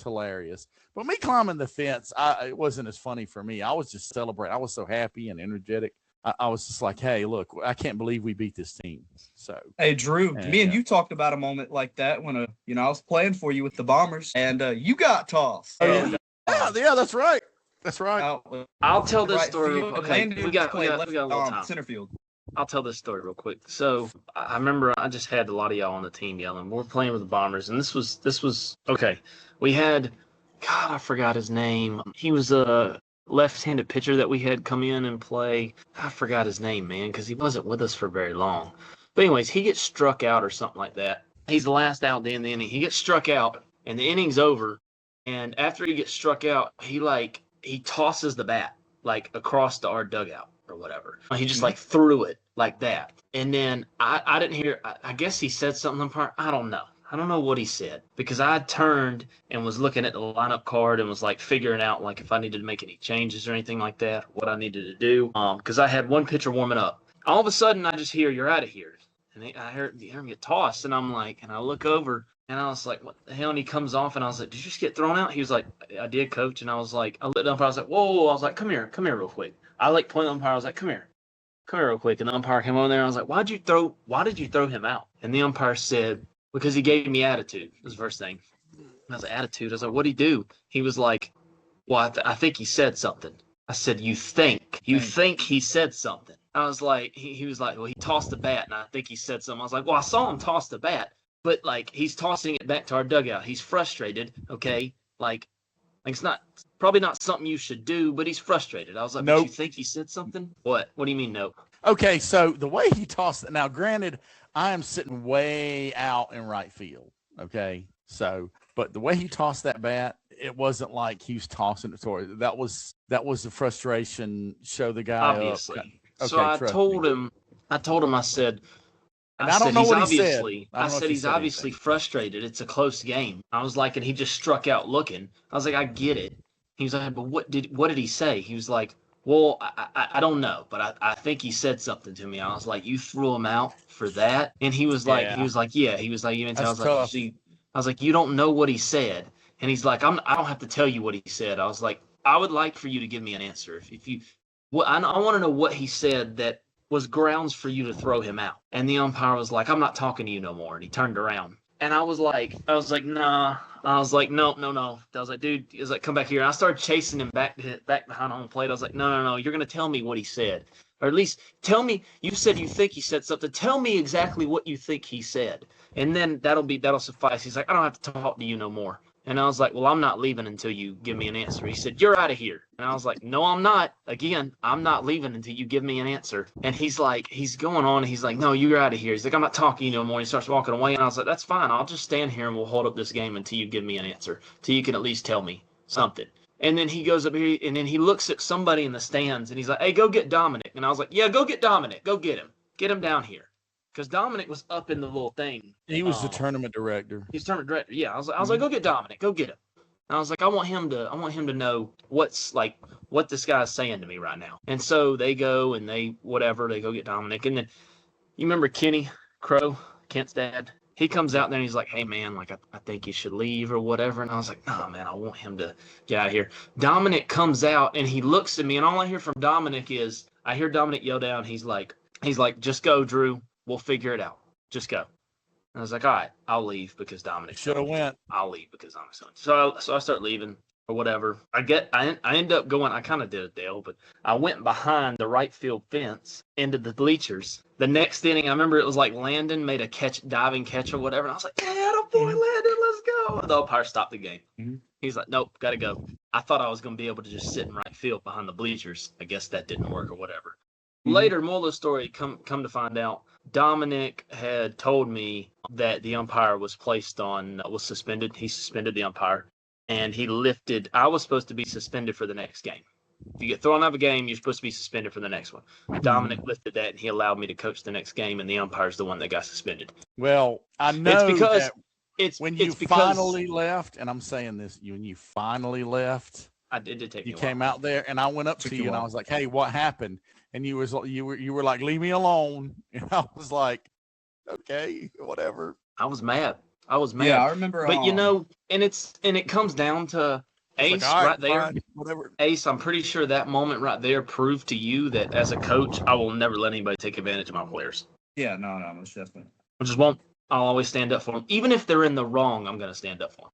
hilarious. But me climbing the fence, it wasn't as funny for me. I was just celebrating. I was so happy and energetic. I was just like, hey, look, I can't believe we beat this team. So, hey, Drew, me and you talked about a moment like that when I was playing for you with the Bombers, and you got tossed. Yeah, that's right. That's right. I'll tell this story. Okay, we got a little time. Center field. I'll tell this story real quick. So I remember I just had a lot of y'all on the team yelling. We're playing with the Bombers, and this was okay. We had, God, I forgot his name. He was a left-handed pitcher that we had come in and play. I forgot his name, man, because he wasn't with us for very long. But anyways, he gets struck out or something like that. He's the last out in the inning. He gets struck out, and the inning's over. And after he gets struck out, he tosses the bat like across our dugout or whatever. He just like threw it like that. And then I didn't hear. I guess he said something in part. I don't know. I don't know what he said because I turned and was looking at the lineup card and was like figuring out like if I needed to make any changes or anything like that, what I needed to do. Because I had one pitcher warming up. All of a sudden, I just hear, you're out of here. And I heard him get tossed. And I'm like, and I look over and I was like, what the hell? And he comes off and I was like, did you just get thrown out? He was like, I did, coach. And I was like, I looked up. I was like, whoa. I was like, come here real quick. I like pointed the umpire. I was like, come here real quick. And the umpire came over there. And I was like, why did you throw him out? And the umpire said, because he gave me attitude. Was the first thing. And I was like, attitude? I was like, what'd he do? He was like, well, I think he said something. I said, you think he said something. I was like, he was like, well, he tossed the bat, and I think he said something. I was like, well, I saw him toss the bat, but like he's tossing it back to our dugout. He's frustrated, okay? Like it's probably not something you should do, but he's frustrated. I was like, nope. But you think he said something? What? What do you mean, no? Okay, so the way he tossed it, now granted, I am sitting way out in right field, okay? So, but the way he tossed that bat, it wasn't like he was tossing it toward it. That was the frustration. Show the guy Obviously. up. Okay, So I trust told me. him, I said, And I don't know he's what he said. obviously, I don't I know if said he he's said obviously anything. frustrated. It's a close game. I was like, and he just struck out looking. I was like, I get it. He was like, but what did he say? He was like, well, I don't know, but I think he said something to me. I was like, you threw him out for that? And he was like, Yeah. yeah. He was like, you didn't tell. I That's was like, tough. see, I was like, you don't know what he said. And he's like, I don't have to tell you what he said. I was like, I would like for you to give me an answer. If you, well, I want to know what he said that was grounds for you to throw him out. And the umpire was like, I'm not talking to you no more. And he turned around. And I was like, nah. I was like, no. I was like, dude, he was like, come back here. And I started chasing him back behind home plate. I was like, no. You're going to tell me what he said. Or at least tell me, you said you think he said something. Tell me exactly what you think he said. And then that'll suffice. He's like, I don't have to talk to you no more. And I was like, well, I'm not leaving until you give me an answer. He said, you're out of here. And I was like, no, I'm not. Again, I'm not leaving until you give me an answer. And he's like, he's going on. And he's like, no, you're out of here. He's like, I'm not talking to you no more. And he starts walking away. And I was like, that's fine. I'll just stand here and we'll hold up this game until you give me an answer, till you can at least tell me something. And then he goes up here and then he looks at somebody in the stands and he's like, hey, go get Dominic. And I was like, yeah, go get Dominic. Go get him. Get him down here. Because Dominic was up in the little thing. He was the tournament director. He's tournament director. Yeah, I was like, go get Dominic. Go get him. And I was like, I want him to know what this guy's saying to me right now. And so they go and they go get Dominic. And then you remember Kenny Crow, Kent's dad? He comes out there and he's like, hey man, like I think you should leave or whatever. And I was like, no man, I want him to get out of here. Dominic comes out and he looks at me, and all I hear from Dominic is I hear Dominic yell down, he's like, just go, Drew. We'll figure it out. Just go. And I was like, all right, I'll leave because Dominic should have went. I'll leave because Dominic's done. So I start leaving or whatever. I end up going. I kind of did it, Dale, but I went behind the right field fence into the bleachers. The next inning, I remember it was like Landon made a diving catch or whatever, and I was like, yeah, boy, Landon, let's go. And the umpire stopped the game. Mm-hmm. He's like, nope, gotta go. I thought I was gonna be able to just sit in right field behind the bleachers. I guess that didn't work or whatever. Mm-hmm. Later, moral of the story, come to find out, Dominic had told me that the umpire was suspended. He suspended the umpire, and I was supposed to be suspended for the next game. If you get thrown out of a game, you're supposed to be suspended for the next one. Dominic lifted that, and he allowed me to coach the next game, and the umpire's the one that got suspended. Well, I know it's because finally left, and I'm saying this, when you finally left, it did take me a while. Came out there, and I went up to you, and I was like, hey, what happened? And you were like, leave me alone. And I was like, okay, whatever. I was mad. Yeah, I remember. But it comes down to Ace right there. Fine, whatever. Ace, I'm pretty sure that moment right there proved to you that as a coach, I will never let anybody take advantage of my players. Yeah, no, most definitely. I just won't. I'll always stand up for them. Even if they're in the wrong, I'm going to stand up for them.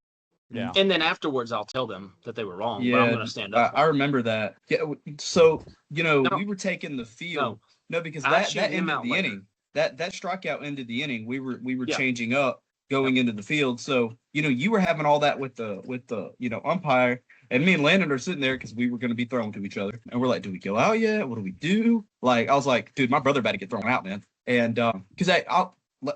Yeah. And then afterwards, I'll tell them that they were wrong, but I'm going to stand up. I remember that. Yeah. So, we were taking the field. No, because that ended the inning. That strikeout ended the inning. We were changing up going into the field. So, you were having all that with the umpire, and me and Landon are sitting there because we were going to be thrown to each other. And we're like, do we go out yet? What do we do? Like, I was like, dude, my brother about to get thrown out, man. And because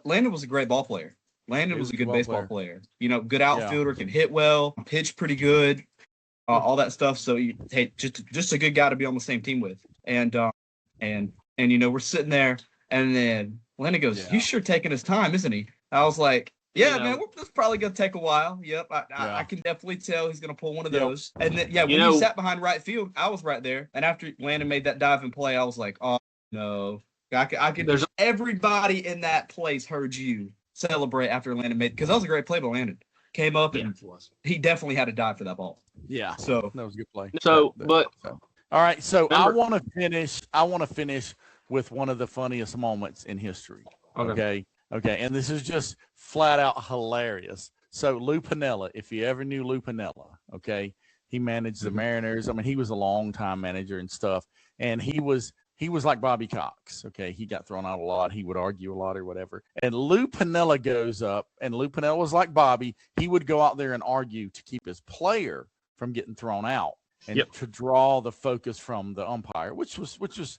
Landon was a great ball player. Landon was a good baseball player. Good outfielder, can hit well, pitch pretty good, all that stuff. So, just a good guy to be on the same team with. And we're sitting there, and then Landon goes, he's sure taking his time, isn't he? I was like, yeah, man, this is probably going to take a while. Yep, I can definitely tell he's going to pull one of those. And then, when he sat behind right field, I was right there. And after Landon made that dive and play, I was like, oh, no. I could. Everybody in that place heard you celebrate after Landon made, because that was a great play by Landon. Came up and he definitely had to dive for that ball. Yeah. So that was a good play. So, all right. So I want to finish with one of the funniest moments in history. Okay. And this is just flat out hilarious. So Lou Piniella, if you ever knew Lou Piniella, okay, he managed the Mariners. I mean, he was a long-time manager and stuff, and he was like Bobby Cox. Okay, he got thrown out a lot. He would argue a lot or whatever. And Lou Piniella goes up, and Lou Piniella was like Bobby. He would go out there and argue to keep his player from getting thrown out and to draw the focus from the umpire, which is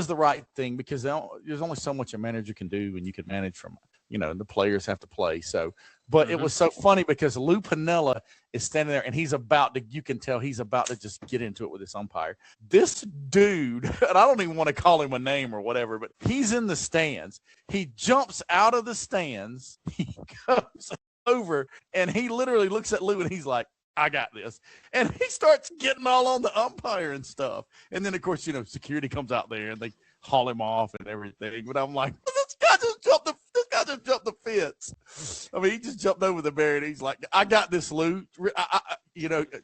the right thing, because there's only so much a manager can do, and you can manage from, the players have to play. So But it was so funny because Lou Piniella is standing there and you can tell he's about to just get into it with this umpire. This dude, and I don't even want to call him a name or whatever, but he's in the stands. He jumps out of the stands. He goes over and he literally looks at Lou and he's like, I got this. And he starts getting all on the umpire and stuff. And then, of course, security comes out there and they haul him off and everything. But I'm like, this guy just jumped the fence. I mean, he just jumped over the barrier and he's like, I got this, Lou.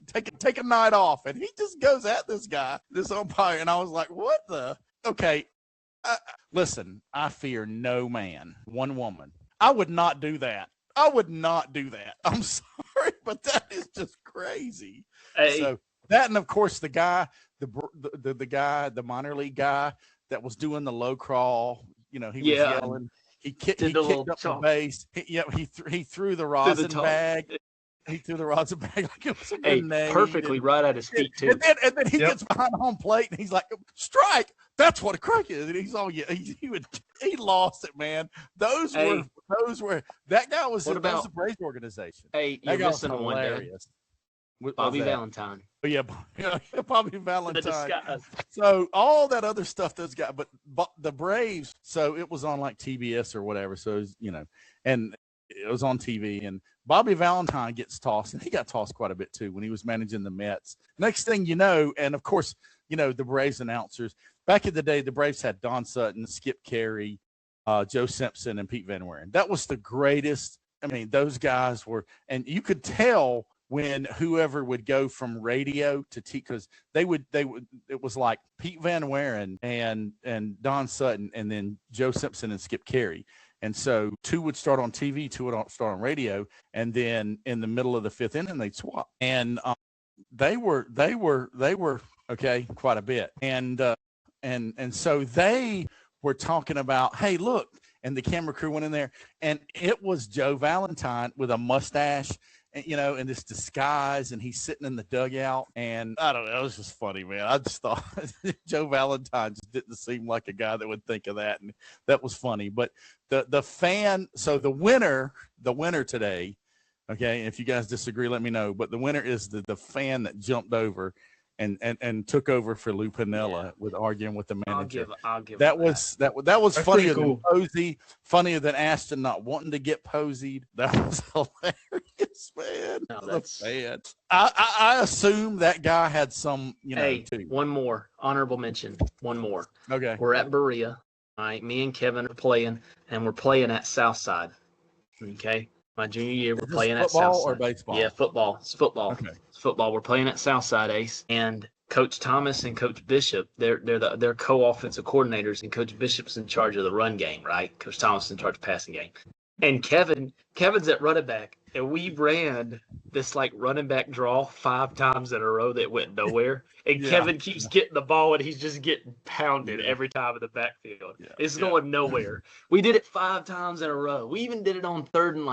Take a night off. And he just goes at this guy, this umpire. And I was like, what the? Okay. Listen, I fear no man, one woman. I would not do that. I'm sorry, but that is just crazy. Hey. So that, and of course, the guy, the minor league guy that was doing the low crawl, he was yelling. He kicked up the base. He threw the rosin bag. He threw the rosin bag like it was a grenade. Perfectly right at his feet too. And then he gets behind home plate and he's like, strike. That's what a crack is. And he's he lost it, man. Those were that guy was in the Braves organization. Hey, that you're missing on one day. Bobby Valentine. Oh, yeah, Bobby Valentine. So all that other stuff those guys, but the Braves. So it was on like TBS or whatever. So it was, and it was on TV, and Bobby Valentine gets tossed, and he got tossed quite a bit too when he was managing the Mets. Next thing you know, and of course, the Braves announcers back in the day, the Braves had Don Sutton, Skip Carey, Joe Simpson, and Pete Van Wieren. That was the greatest. I mean, those guys were, and you could tell when whoever would go from radio to because they would it was like Pete Van Wieren and Don Sutton and then Joe Simpson and Skip Carey. And so two would start on TV, two would start on radio, and then in the middle of the fifth inning they'd swap. And they were okay quite a bit. And so they were talking about, hey, look, and the camera crew went in there, and it was Joe Valentine with a mustache, in this disguise, and he's sitting in the dugout, and I don't know, it was just funny, man. I just thought Joe Valentine just didn't seem like a guy that would think of that, and that was funny. But the fan, so the winner today, okay, if you guys disagree, let me know, but the winner is the fan that jumped over and took over for Lou Piniella with arguing with the manager. I'll give that was That's funnier cool. than Posey, funnier than Ashton not wanting to get posied. That was hilarious, man. No, that's bad. I assume that guy had some, too. One more honorable mention. One more. Okay. We're at Berea. All right. Me and Kevin are playing, and we're playing at Southside. Okay. My junior year, we're playing at Southside. Football or baseball? Yeah, football. It's football. Okay. It's football. We're playing at Southside, Ace. And Coach Thomas and Coach Bishop, they're co-offensive coordinators, and Coach Bishop's in charge of the run game, right? Coach Thomas is in charge of passing game. And Kevin's at running back, and we ran this like running back draw 5 times in a row that went nowhere. And Yeah. Kevin keeps getting the ball, and he's just getting pounded every time in the backfield. Yeah. It's going nowhere. We did it 5 times in a row. We even did it on third and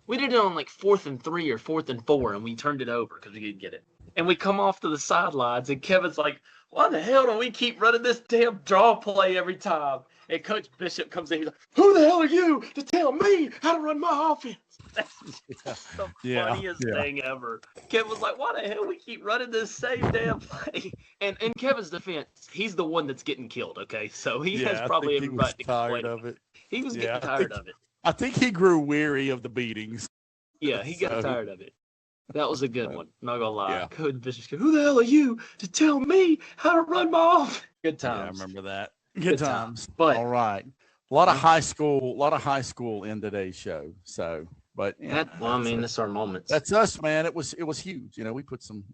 we did it on like 4th and 3 or 4th and 4, and we turned it over because we didn't get it. And we come off to the sidelines, and Kevin's like, why the hell do we keep running this damn draw play every time? And Coach Bishop comes in, he's like, who the hell are you to tell me how to run my offense? That's the funniest thing ever. Kevin was like, why the hell we keep running this same damn play? And in Kevin's defense, he's the one that's getting killed, okay? So he has probably everybody to complain of it. He was getting tired of it. I think he grew weary of the beatings. Yeah, he got tired of it. That was a good one. Not gonna lie. Yeah. Coach Bishop goes, who the hell are you to tell me how to run my offense? Good times. Yeah, I remember that. Good times. But all right. A lot of high school in today's show. So, but that's our moments. That's us, man. It was huge. We put some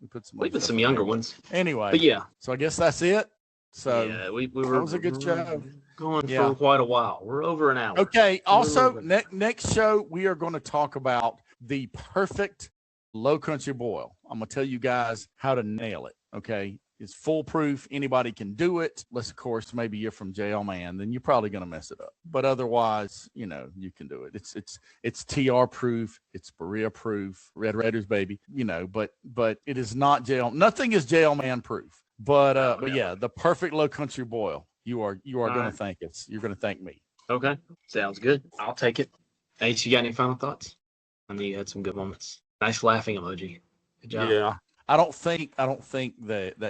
younger ones. Anyway. But yeah. So I guess that's it. So yeah, we were. That was a good show. Going for quite a while. We're over an hour. Okay. Also, next show we are going to talk about the perfect low country boil. I'm going to tell you guys how to nail it. Okay. It's foolproof. Anybody can do it. Unless, of course, maybe you're from jail, man, then you're probably going to mess it up. But otherwise, you can do it. It's TR proof. It's Berea proof. Red Raiders, baby. But it is not jail. Nothing is jail man proof. But yeah, the perfect low country boil. You are going to thank us. You're going to thank me. Okay. Sounds good. I'll take it. H, you got any final thoughts? I mean, you had some good moments. Nice laughing emoji. Good job. Yeah. I don't think that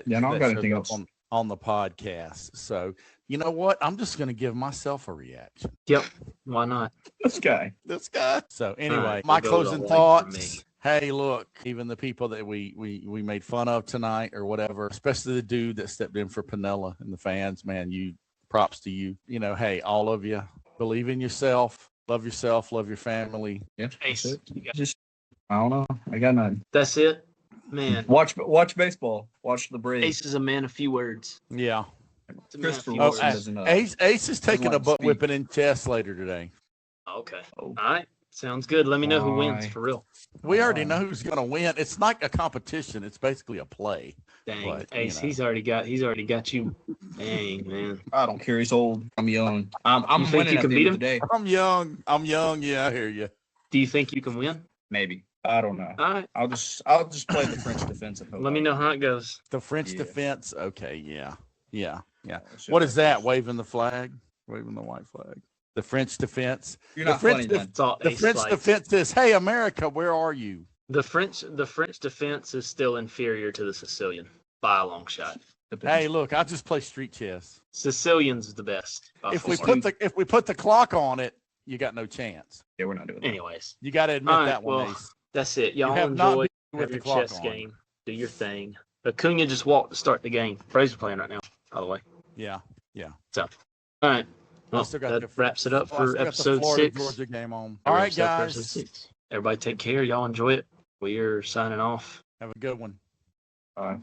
Yeah, I don't that got shows anything up else. on the podcast. So you know what? I'm just gonna give myself a reaction. Yep. Why not? This guy. This guy. So anyway, right, my we'll go with closing a like thoughts. from me. Hey, look, even the people that we made fun of tonight or whatever, especially the dude that stepped in for Pinella and the fans, man, you props to you. You know, hey, all of you, believe in yourself, love your family. Yeah. Ace, That's it. you got- Just I don't know. I got nothing. That's it, man. Watch baseball. Watch the Braves. Ace is a man of few words. Yeah. It's a man of Christopher few Oh, Wilson words. doesn't Ace is taking like a to butt speak. whipping in chess later today. Okay. Oh. All right. Sounds good. Let me know who wins Why? for real. We already know who's going to win. It's not a competition. It's basically a play. Dang, But, you Ace, know. he's already got you. Dang, man. I don't care. He's old. I'm young. I'm You think winning you at can the beat end of the day. I'm young. Yeah, I hear you. Do you think you can win? Maybe. I don't know. All right. I'll just play the French defense and hope. Let me know how it goes. The French Yeah. defense. Okay. Yeah. Shit What like is that? this. Waving the flag? Waving the white flag. The French defense. You're the not French funny, def- man. It's all The Ace French likes. defense says, "Hey, America, where are you?" The French defense is still inferior to the Sicilian by a long shot. Hey, look, I just play street chess. Sicilian's the best. by If we far. put the clock on it, you got no chance. Yeah, we're not doing that. Anyways, You got to admit all right, that one, well, Ace. that's it. You Y'all have not enjoy. been with Have the your clock chess on. game. Do your thing. Acuna just walked to start the game. Braves are playing right now, by the way. Yeah. So, all right. I Well, still got that wraps it up I for still got the episode Florida 6. Georgia game on. That All right, wraps up for episode guys. 6. Everybody take care. Y'all enjoy it. We are signing off. Have a good one. All right.